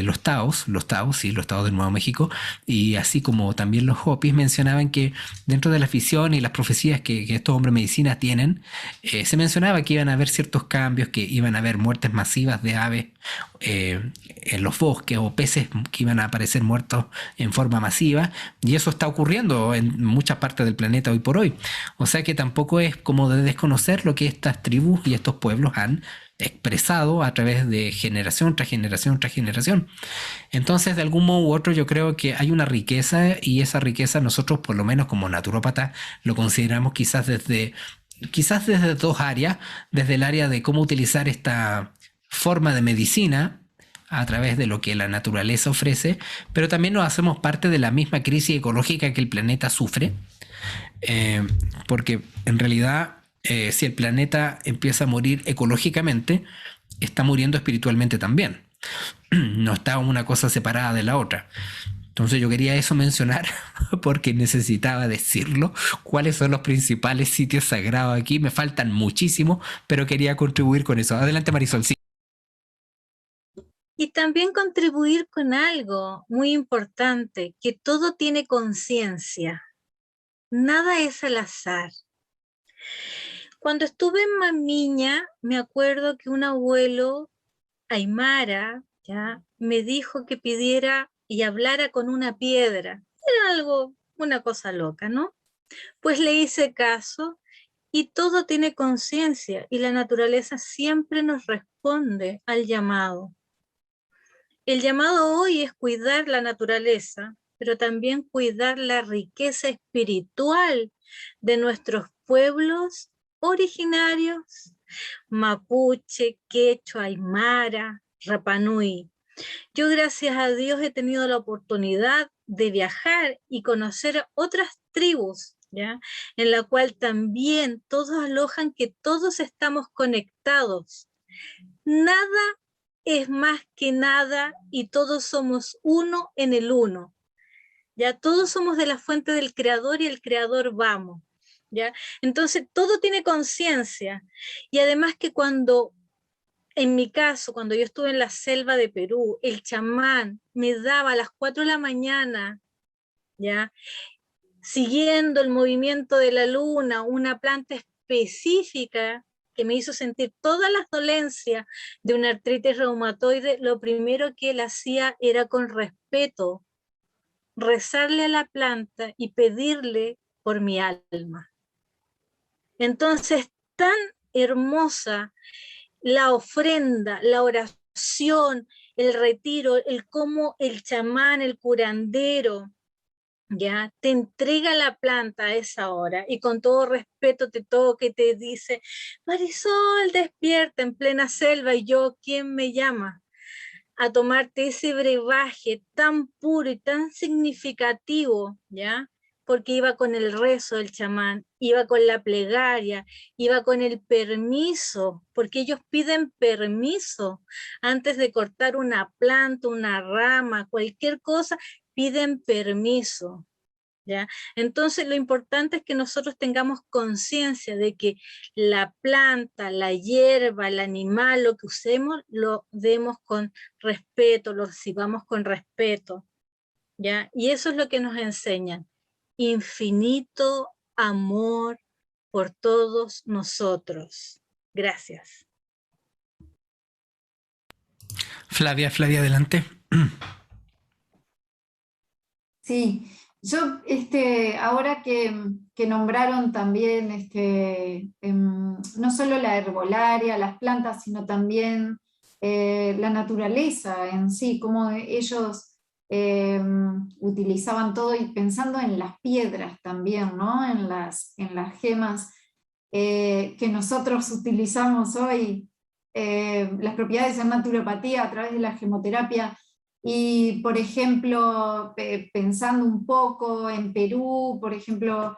los taos del Nuevo México, y así como también los hopis, mencionaban que dentro de la visión y las profecías que estos hombres medicinas tienen, se mencionaba que iban a haber ciertos cambios, que iban a haber muertes masivas de aves en los bosques, o peces que iban a aparecer muertos en forma masiva, y eso está ocurriendo en muchas partes del planeta hoy por hoy. O sea que tampoco es como de desconocer lo que estas tribus y estos pueblos han expresado a través de generación tras generación tras generación. Entonces, de algún modo u otro, yo creo que hay una riqueza, y esa riqueza nosotros, por lo menos como naturópatas, lo consideramos quizás desde 2 áreas, desde el área de cómo utilizar esta forma de medicina a través de lo que la naturaleza ofrece, pero también nos hacemos parte de la misma crisis ecológica que el planeta sufre, porque en realidad si el planeta empieza a morir ecológicamente, está muriendo espiritualmente también. No está una cosa separada de la otra. Entonces yo quería eso mencionar porque necesitaba decirlo. ¿Cuáles son los principales sitios sagrados aquí? Me faltan muchísimos, pero quería contribuir con eso. Adelante, Marisol. Sí. Y también contribuir con algo muy importante, que todo tiene conciencia. Nada es al azar. Cuando estuve en Mamiña, me acuerdo que un abuelo aymara, ¿ya?, me dijo que pidiera y hablara con una piedra. Era algo, una cosa loca, ¿no? Pues le hice caso y todo tiene conciencia y la naturaleza siempre nos responde al llamado. El llamado hoy es cuidar la naturaleza, pero también cuidar la riqueza espiritual de nuestros pueblos originarios, mapuche, quechua, aymara, rapanui. Yo, gracias a Dios, he tenido la oportunidad de viajar y conocer otras tribus, ¿ya?, en la cual también todos alojan que todos estamos conectados. Nada es más que nada y todos somos uno en el uno. Ya todos somos de la fuente del creador y el creador vamos. ¿Ya? Entonces todo tiene conciencia. Y además que cuando, en mi caso, cuando yo estuve en la selva de Perú, el chamán me daba a las 4 de la mañana, ¿ya?, siguiendo el movimiento de la luna, una planta específica que me hizo sentir todas las dolencias de una artritis reumatoide, lo primero que él hacía era, con respeto, rezarle a la planta y pedirle por mi alma. Entonces, tan hermosa la ofrenda, la oración, el retiro, el cómo el chamán, el curandero, ya te entrega la planta a esa hora y con todo respeto te toca y te dice: Marisol, despierta, en plena selva. Y yo, ¿quién me llama a tomarte ese brebaje tan puro y tan significativo? ¿Ya? Porque iba con el rezo del chamán, iba con la plegaria, iba con el permiso, porque ellos piden permiso antes de cortar una planta, una rama, cualquier cosa, piden permiso, ¿ya? Entonces lo importante es que nosotros tengamos conciencia de que la planta, la hierba, el animal, lo que usemos, lo demos con respeto, lo recibamos con respeto, ¿ya? Y eso es lo que nos enseñan: infinito amor por todos nosotros. Gracias. Flavia, adelante. Sí, yo ahora que nombraron también no solo la herbolaria, las plantas, sino también la naturaleza en sí, cómo ellos utilizaban todo, y pensando en las piedras también, ¿no?, en las gemas que nosotros utilizamos hoy, las propiedades en naturopatía a través de la gemoterapia. Y, por ejemplo, pensando un poco en Perú, por ejemplo,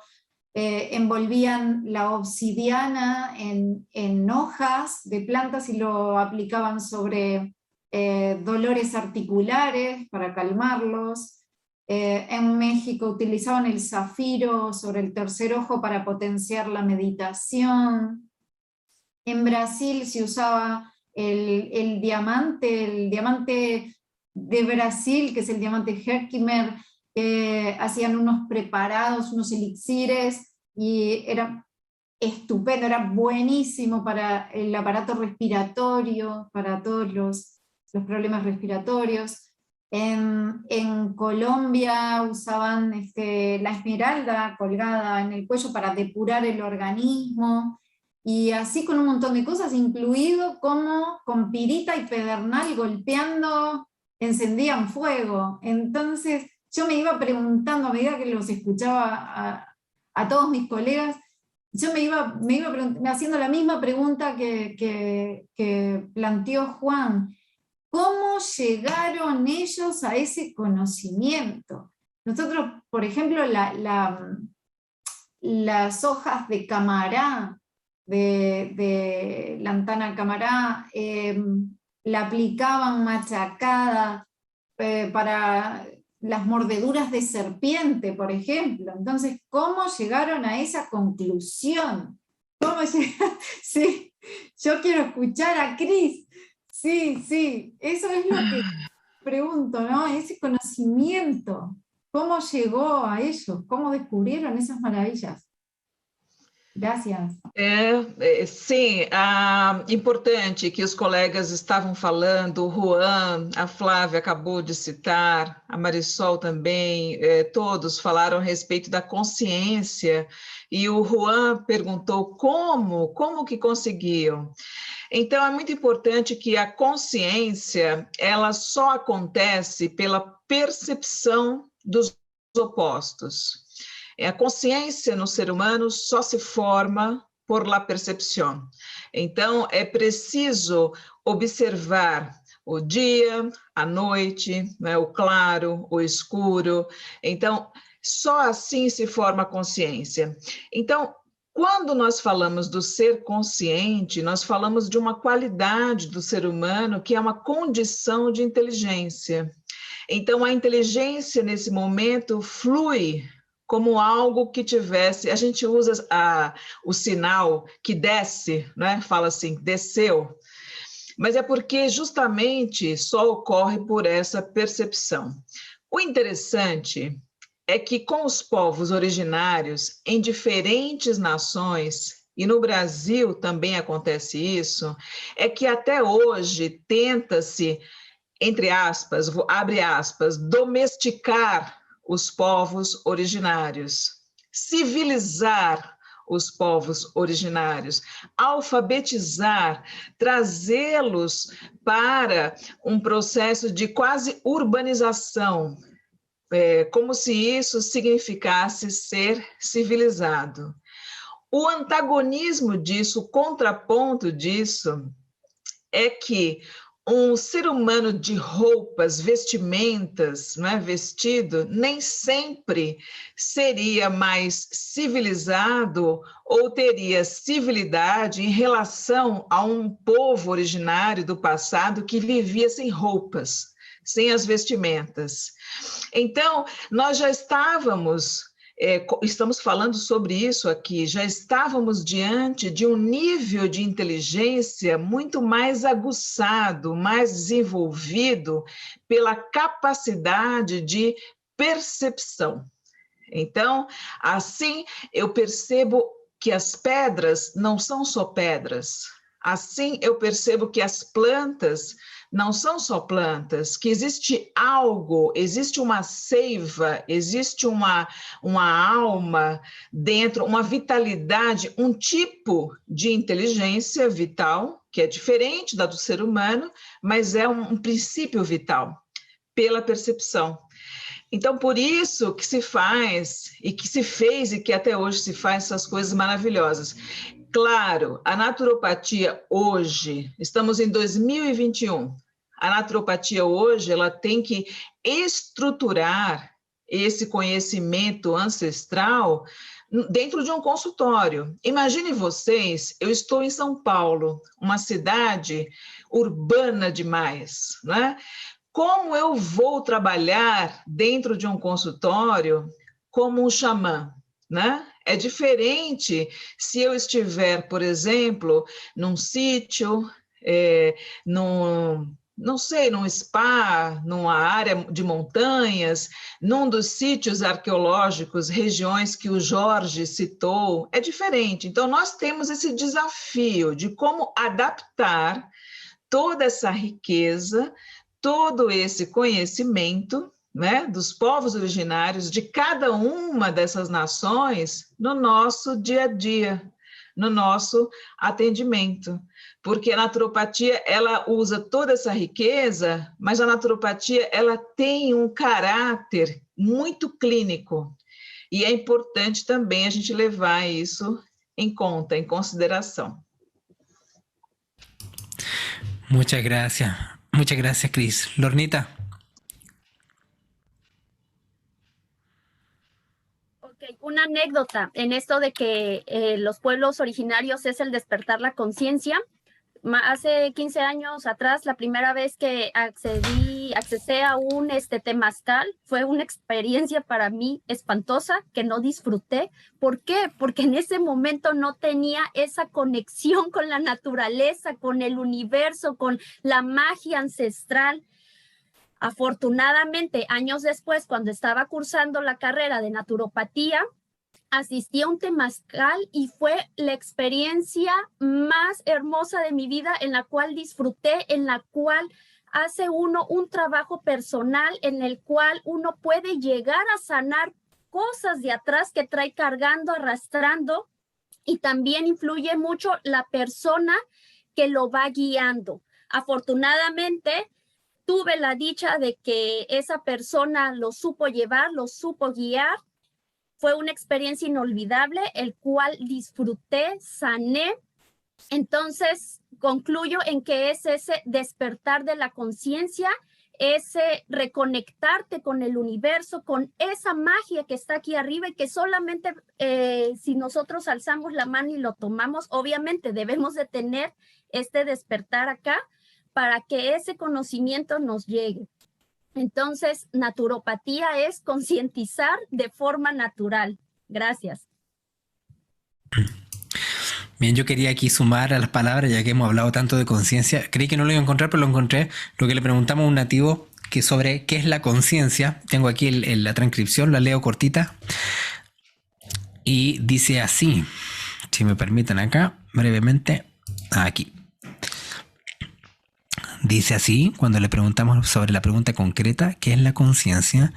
envolvían la obsidiana en hojas de plantas y lo aplicaban sobre dolores articulares para calmarlos. En México utilizaban el zafiro sobre el tercer ojo para potenciar la meditación. En Brasil se usaba el diamante de Brasil, que es el diamante Herkimer. Hacían unos preparados, unos elixires, y era estupendo, era buenísimo para el aparato respiratorio, para todos los problemas respiratorios. En Colombia usaban la esmeralda colgada en el cuello para depurar el organismo, y así con un montón de cosas, incluido como con pirita y pedernal golpeando encendían fuego. Entonces yo me iba preguntando, a medida que los escuchaba a todos mis colegas, yo me iba haciendo la misma pregunta que planteó Juan: ¿cómo llegaron ellos a ese conocimiento? Nosotros, por ejemplo, las hojas de camará, de lantana camará, la aplicaban machacada para las mordeduras de serpiente, por ejemplo. Entonces, ¿cómo llegaron a esa conclusión? Sí, yo quiero escuchar a Cris. Sí, eso es lo que pregunto, ¿no? Ese conocimiento, ¿cómo llegó a ellos? ¿Cómo descubrieron esas maravillas? Gracias. Sim, importante que os colegas estavam falando, o Juan, a Flávia acabou de citar, a Marisol também, todos falaram a respeito da consciência, e o Juan perguntou como que conseguiam. Então, é muito importante que a consciência, ela só acontece pela percepção dos opostos. A consciência no ser humano só se forma por la percepção. Então, é preciso observar o dia, a noite, né, o claro, o escuro. Então, só assim se forma a consciência. Então, quando nós falamos do ser consciente, nós falamos de uma qualidade do ser humano que é uma condição de inteligência. Então, a inteligência, nesse momento, flui como algo que tivesse... A gente usa o sinal que desce, né? Fala assim, desceu. Mas é porque, justamente, só ocorre por essa percepção. O interessante é que, com os povos originários, em diferentes nações, e no Brasil também acontece isso, é que até hoje tenta-se, entre aspas, abre aspas, domesticar os povos originários, civilizar os povos originários, alfabetizar, trazê-los para um processo de quase urbanização, como se isso significasse ser civilizado. O antagonismo disso, o contraponto disso, é que um ser humano de roupas, vestimentas, não é, vestido, nem sempre seria mais civilizado ou teria civilidade em relação a um povo originário do passado que vivia sem roupas, sem as vestimentas. Então, nós já estamos falando sobre isso aqui, já estávamos diante de um nível de inteligência muito mais aguçado, mais desenvolvido pela capacidade de percepção. Então, assim, eu percebo que as pedras não são só pedras. Assim, eu percebo que as plantas não são só plantas, que existe algo, existe uma seiva, existe uma alma dentro, uma vitalidade, um tipo de inteligência vital, que é diferente da do ser humano, mas é um princípio vital, pela percepção. Então, por isso que se faz, e que se fez, e que até hoje se faz essas coisas maravilhosas. Claro, a naturopatia hoje, estamos em 2021, a naturopatia hoje, ela tem que estruturar esse conhecimento ancestral dentro de um consultório. Imagine vocês, eu estou em São Paulo, uma cidade urbana demais, né? Como eu vou trabalhar dentro de um consultório como um xamã, né? É diferente se eu estiver, por exemplo, num sítio, não sei, num spa, numa área de montanhas, num dos sítios arqueológicos, regiões que o Jorge citou, é diferente. Então, nós temos esse desafio de como adaptar toda essa riqueza, todo esse conhecimento, né, dos povos originários, de cada uma dessas nações, no nosso dia a dia, no nosso atendimento. Porque a naturopatia, ela usa toda essa riqueza, mas a naturopatia, ela tem um caráter muito clínico. E é importante também a gente levar isso em conta, em consideração. Muchas gracias, Cris. Lornita. Una anécdota en esto de que los pueblos originarios es el despertar la conciencia. Hace 15 años atrás, la primera vez que accesé a un temazcal, fue una experiencia para mí espantosa que no disfruté. ¿Por qué? Porque en ese momento no tenía esa conexión con la naturaleza, con el universo, con la magia ancestral. Afortunadamente, años después, cuando estaba cursando la carrera de naturopatía, asistí a un temazcal y fue la experiencia más hermosa de mi vida, en la cual disfruté, en la cual hace uno un trabajo personal, en el cual uno puede llegar a sanar cosas de atrás que trae cargando, arrastrando, y también influye mucho la persona que lo va guiando. Afortunadamente, tuve la dicha de que esa persona lo supo llevar, lo supo guiar. Fue una experiencia inolvidable, el cual disfruté, sané. Entonces, concluyo en que es ese despertar de la conciencia, ese reconectarte con el universo, con esa magia que está aquí arriba, y que solamente si nosotros alzamos la mano y lo tomamos, obviamente debemos de tener este despertar acá para que ese conocimiento nos llegue. Entonces, naturopatía es concientizar de forma natural. Gracias. Bien, yo quería aquí sumar a las palabras, ya que hemos hablado tanto de conciencia. Creí que no lo iba a encontrar, pero lo encontré. Lo que le preguntamos a un nativo que sobre qué es la conciencia. Tengo aquí la transcripción, la leo cortita. Y dice así, si me permiten acá, brevemente, aquí. Dice así, cuando le preguntamos sobre la pregunta concreta, ¿qué es la conciencia?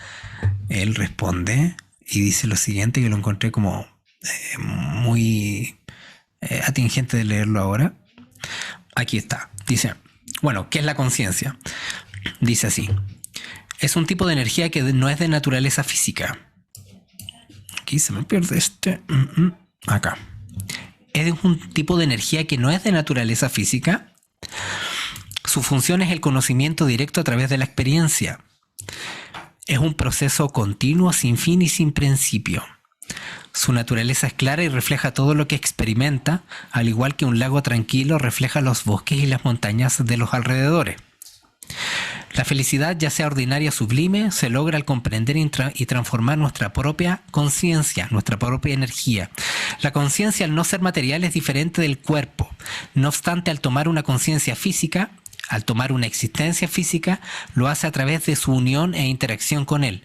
Él responde y dice lo siguiente, que lo encontré como muy atingente de leerlo ahora. Aquí está. Dice, bueno, ¿qué es la conciencia? Dice así, es un tipo de energía que no es de naturaleza física. Aquí se me pierde acá. Es un tipo de energía que no es de naturaleza física. Su función es el conocimiento directo a través de la experiencia. Es un proceso continuo, sin fin y sin principio. Su naturaleza es clara y refleja todo lo que experimenta, al igual que un lago tranquilo refleja los bosques y las montañas de los alrededores. La felicidad, ya sea ordinaria o sublime, se logra al comprender y transformar nuestra propia conciencia, nuestra propia energía. La conciencia, al no ser material, es diferente del cuerpo. No obstante, al tomar una conciencia física, al tomar una existencia física, lo hace a través de su unión e interacción con él.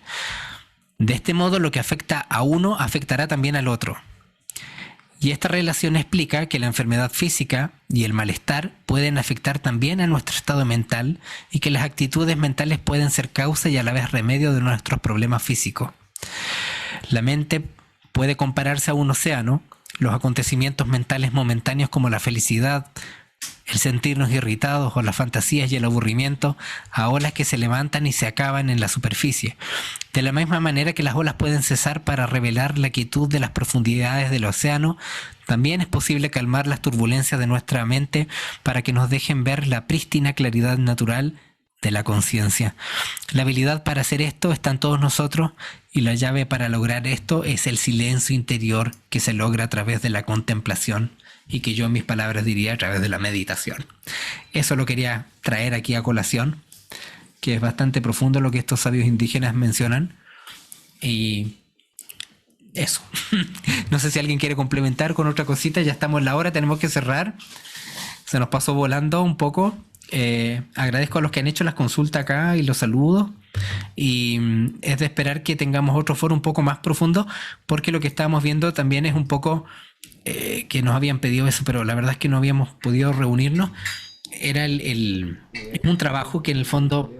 De este modo, lo que afecta a uno afectará también al otro. Y esta relación explica que la enfermedad física y el malestar pueden afectar también a nuestro estado mental, y que las actitudes mentales pueden ser causa y a la vez remedio de nuestros problemas físicos. La mente puede compararse a un océano. Los acontecimientos mentales momentáneos, como la felicidad, el sentirnos irritados o las fantasías y el aburrimiento, a olas que se levantan y se acaban en la superficie. De la misma manera que las olas pueden cesar para revelar la quietud de las profundidades del océano, también es posible calmar las turbulencias de nuestra mente para que nos dejen ver la prístina claridad natural de la conciencia. La habilidad para hacer esto está en todos nosotros, y la llave para lograr esto es el silencio interior que se logra a través de la contemplación, y que yo en mis palabras diría a través de la meditación. Eso lo quería traer aquí a colación, que es bastante profundo lo que estos sabios indígenas mencionan. Y eso. No sé si alguien quiere complementar con otra cosita. Ya estamos en la hora, tenemos que cerrar. Se nos pasó volando un poco. Agradezco a los que han hecho las consultas acá y los saludo. Y es de esperar que tengamos otro foro un poco más profundo, porque lo que estábamos viendo también es un poco que nos habían pedido eso, pero la verdad es que no habíamos podido reunirnos. Era un trabajo que en el fondo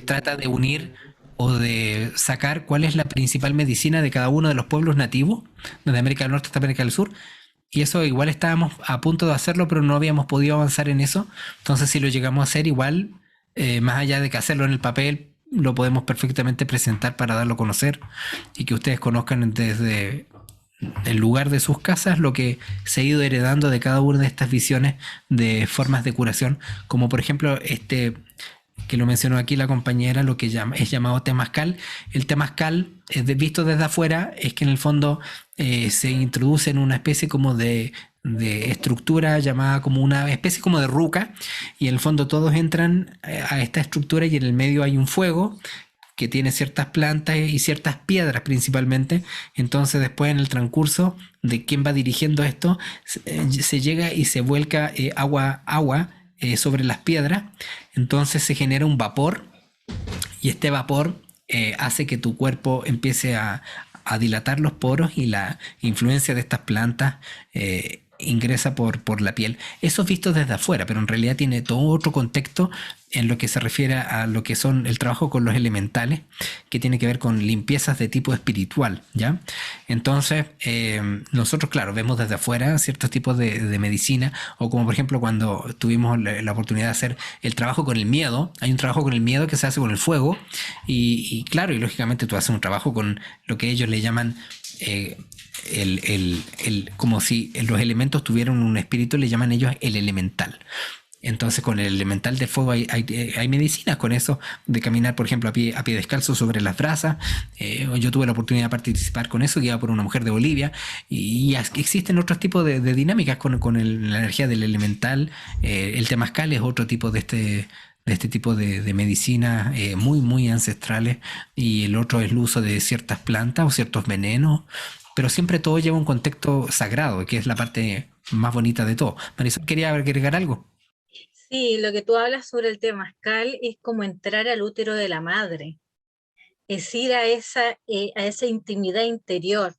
trata de unir o de sacar cuál es la principal medicina de cada uno de los pueblos nativos, desde América del Norte hasta América del Sur. Y eso igual estábamos a punto de hacerlo, pero no habíamos podido avanzar en eso. Entonces, si lo llegamos a hacer, igual, más allá de que hacerlo en el papel, lo podemos perfectamente presentar para darlo a conocer y que ustedes conozcan desde el lugar de sus casas lo que se ha ido heredando de cada una de estas visiones de formas de curación, como por ejemplo que lo mencionó aquí la compañera, lo que es llamado temazcal. El temazcal, visto desde afuera, es que en el fondo se introduce en una especie como de estructura llamada como una especie como de ruca, y en el fondo todos entran a esta estructura, y en el medio hay un fuego que tiene ciertas plantas y ciertas piedras principalmente. Entonces después, en el transcurso de quién va dirigiendo esto, se llega y se vuelca agua sobre las piedras. Entonces se genera un vapor, y este vapor hace que tu cuerpo empiece a a dilatar los poros y la influencia de estas plantas ingresa por la piel. Eso es visto desde afuera, pero en realidad tiene todo otro contexto en lo que se refiere a lo que son el trabajo con los elementales, que tiene que ver con limpiezas de tipo espiritual, ¿ya? Entonces, nosotros, claro, vemos desde afuera ciertos tipos de medicina, o como por ejemplo cuando tuvimos la oportunidad de hacer el trabajo con el miedo. Hay un trabajo con el miedo que se hace con el fuego, y claro, y lógicamente tú haces un trabajo con lo que ellos le llaman como si los elementos tuvieran un espíritu, le llaman ellos el elemental. Entonces con el elemental de fuego hay medicinas con eso, de caminar por ejemplo a pie descalzo sobre las brasas. Yo tuve la oportunidad de participar con eso, guiado por una mujer de Bolivia, y existen otros tipos de dinámicas con la energía del elemental. El temazcal es otro tipo de este tipo de medicinas muy muy ancestrales, y el otro es el uso de ciertas plantas o ciertos venenos, pero siempre todo lleva un contexto sagrado, que es la parte más bonita de todo. Marisol, ¿quería agregar algo? Sí, lo que tú hablas sobre el temazcal es como entrar al útero de la madre, es ir a esa intimidad interior,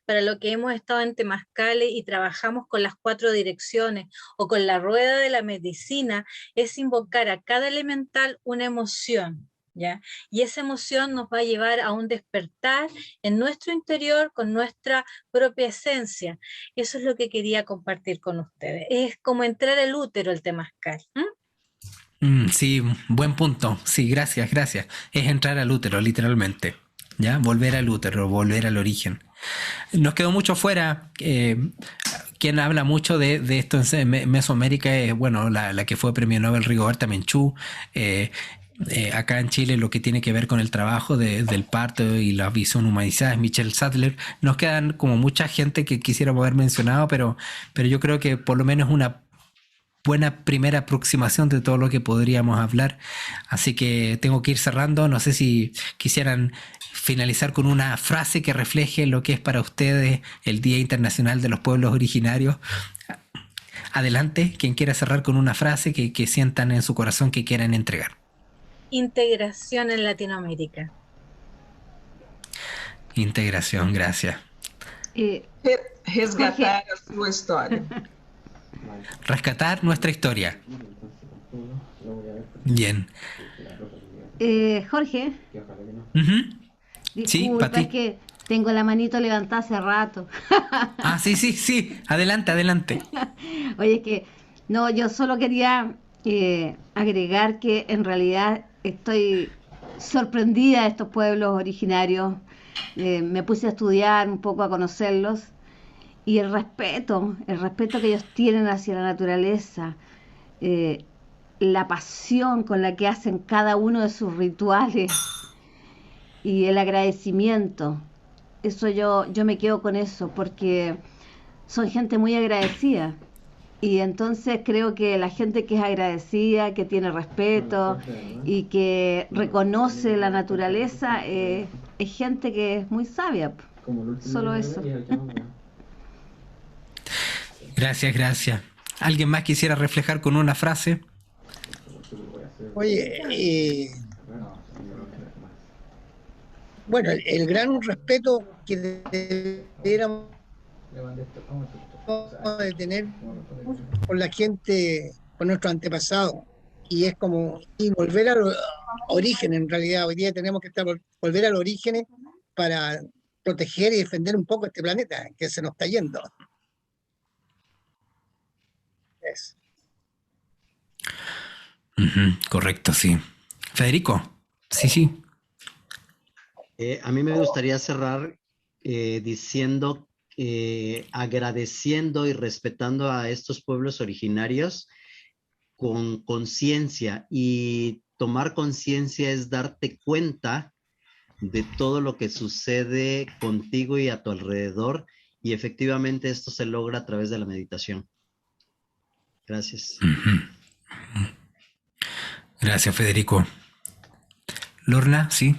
para lo que hemos estado en temazcales y trabajamos con las 4 direcciones o con la rueda de la medicina, es invocar a cada elemental una emoción, ¿ya? Y esa emoción nos va a llevar a un despertar en nuestro interior con nuestra propia esencia. Eso es lo que quería compartir con ustedes. Es como entrar al útero el temazcal. Sí, buen punto. Sí, gracias. Es entrar al útero, literalmente. ¿Ya? Volver al útero, volver al origen. Nos quedó mucho fuera. Quien habla mucho de esto en Mesoamérica es, bueno, la que fue premio Nobel, Rigoberta Menchú. Acá en Chile lo que tiene que ver con el trabajo del parto y la visión humanizada es Michelle Sadler. Nos quedan como mucha gente que quisiéramos haber mencionado, pero yo creo que por lo menos una buena primera aproximación de todo lo que podríamos hablar. Así que tengo que ir cerrando. No sé si quisieran finalizar con una frase que refleje lo que es para ustedes el Día Internacional de los Pueblos Originarios. Adelante, quien quiera cerrar con una frase que sientan en su corazón que quieran entregar. Integración en Latinoamérica. Integración, gracias. Resgatar su historia. Rescatar nuestra historia. Bien. Jorge, Sí, disculpa, Pati. es que tengo la manito levantada hace rato. Sí. Adelante. Oye, es que no, yo solo quería agregar que en realidad estoy sorprendida de estos pueblos originarios. Me puse a estudiar un poco, a conocerlos, y el respeto que ellos tienen hacia la naturaleza, la pasión con la que hacen cada uno de sus rituales y el agradecimiento. Eso yo me quedo con eso, porque son gente muy agradecida. Y entonces creo que la gente que es agradecida, que tiene respeto y que reconoce la naturaleza, es gente que es muy sabia. Solo eso. Gracias. ¿Alguien más quisiera reflejar con una frase? Oye, bueno, el gran respeto que deberíamos de tener por la gente, por nuestros antepasados, y es como volver a los orígenes. En realidad hoy día tenemos que volver a los orígenes para proteger y defender un poco este planeta que se nos está yendo. Eso. Correcto, sí. Federico, sí. A mí me gustaría cerrar diciendo, agradeciendo y respetando a estos pueblos originarios con conciencia, y tomar conciencia es darte cuenta de todo lo que sucede contigo y a tu alrededor, y efectivamente esto se logra a través de la meditación. Gracias. Gracias, Federico. Lorna, sí.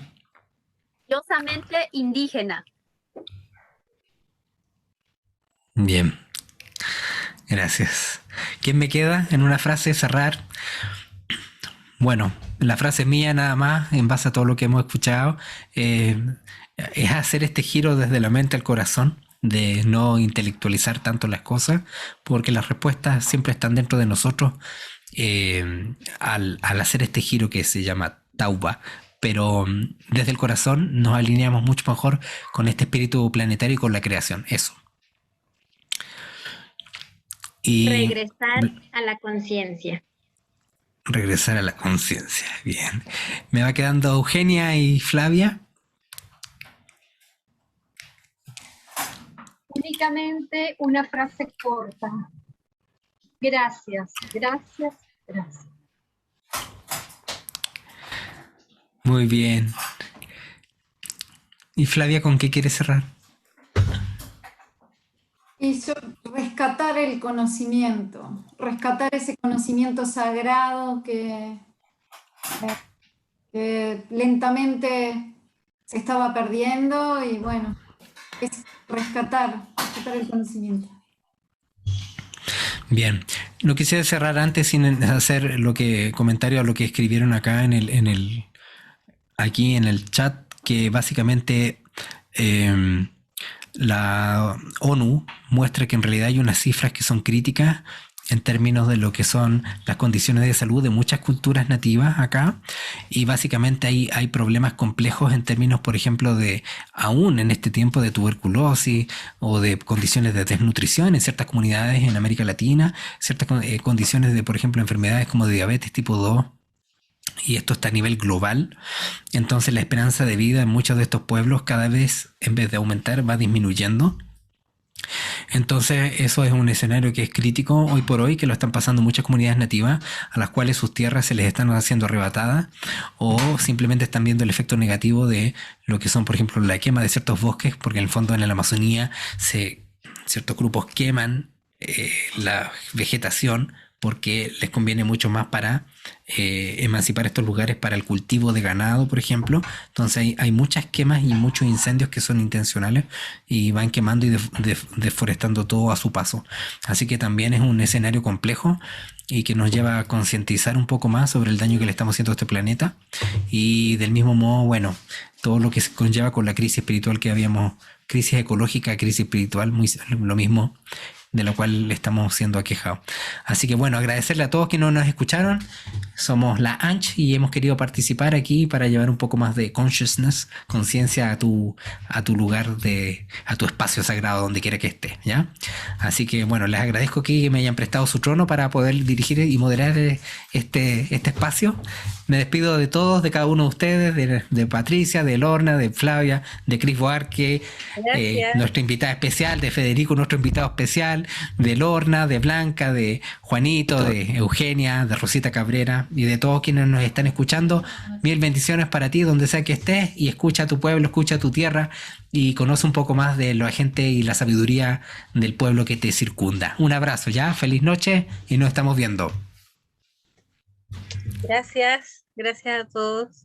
Orgullosamente indígena. Bien. Gracias. ¿Quién me queda en una frase cerrar? bueno, la frase mía nada más, en base a todo lo que hemos escuchado, es hacer este giro desde la mente al corazón, de no intelectualizar tanto las cosas, porque las respuestas siempre están dentro de nosotros al hacer este giro que se llama Tauba. Pero desde el corazón nos alineamos mucho mejor con este espíritu planetario y con la creación. Eso. Y Regresar a la conciencia. regresar a la conciencia. Bien. Me va quedando Eugenia y Flavia. Únicamente una frase corta. Gracias, gracias, gracias. Muy bien. ¿Y Flavia con qué quiere cerrar? Y yo, rescatar el conocimiento, rescatar ese conocimiento sagrado que lentamente se estaba perdiendo, y bueno, es rescatar el conocimiento. Bien, no quisiera cerrar antes sin hacer comentario a lo que escribieron acá aquí en el chat, que básicamente la ONU muestra que en realidad hay unas cifras que son críticas en términos de lo que son las condiciones de salud de muchas culturas nativas acá, y básicamente hay problemas complejos en términos, por ejemplo, aún en este tiempo, de tuberculosis o de condiciones de desnutrición en ciertas comunidades en América Latina, ciertas condiciones de, por ejemplo, enfermedades como de diabetes tipo 2, y esto está a nivel global. Entonces la esperanza de vida en muchos de estos pueblos cada vez, en vez de aumentar, va disminuyendo. Entonces eso es un escenario que es crítico hoy por hoy, que lo están pasando muchas comunidades nativas, a las cuales sus tierras se les están siendo arrebatadas, o simplemente están viendo el efecto negativo de lo que son, por ejemplo, la quema de ciertos bosques, porque en el fondo en la Amazonía ciertos grupos queman la vegetación porque les conviene mucho más para emancipar estos lugares para el cultivo de ganado, por ejemplo. Entonces hay muchas quemas y muchos incendios que son intencionales y van quemando y deforestando todo a su paso. Así que también es un escenario complejo y que nos lleva a concientizar un poco más sobre el daño que le estamos haciendo a este planeta, y del mismo modo, bueno, todo lo que se conlleva con la crisis espiritual que habíamos, crisis ecológica, crisis espiritual, lo mismo, de la cual le estamos siendo aquejados. Así que bueno, agradecerle a todos que no nos escucharon. Somos la ANCH y hemos querido participar aquí para llevar un poco más de consciousness, conciencia a tu lugar, a tu espacio sagrado, donde quiera que estés, ¿ya? Así que bueno, les agradezco que me hayan prestado su trono para poder dirigir y moderar este espacio. Me despido de todos, de cada uno de ustedes, de Patricia, de Lorna, de Flavia, de Cris Boarque, nuestra invitada especial, de Federico, nuestro invitado especial, de Lorna, de Blanca, de Juanito, de Eugenia, de Rosita Cabrera y de todos quienes nos están escuchando. Mil bendiciones para ti donde sea que estés, y escucha a tu pueblo, escucha a tu tierra y conoce un poco más de la gente y la sabiduría del pueblo que te circunda. Un abrazo, ya, feliz noche y nos estamos viendo. Gracias, gracias a todos.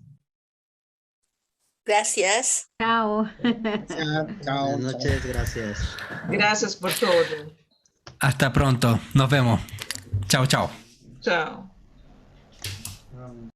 Gracias. Chao. Chao. Buenas noches, gracias. Gracias por todo. Hasta pronto, nos vemos. Chao, chao. Chao.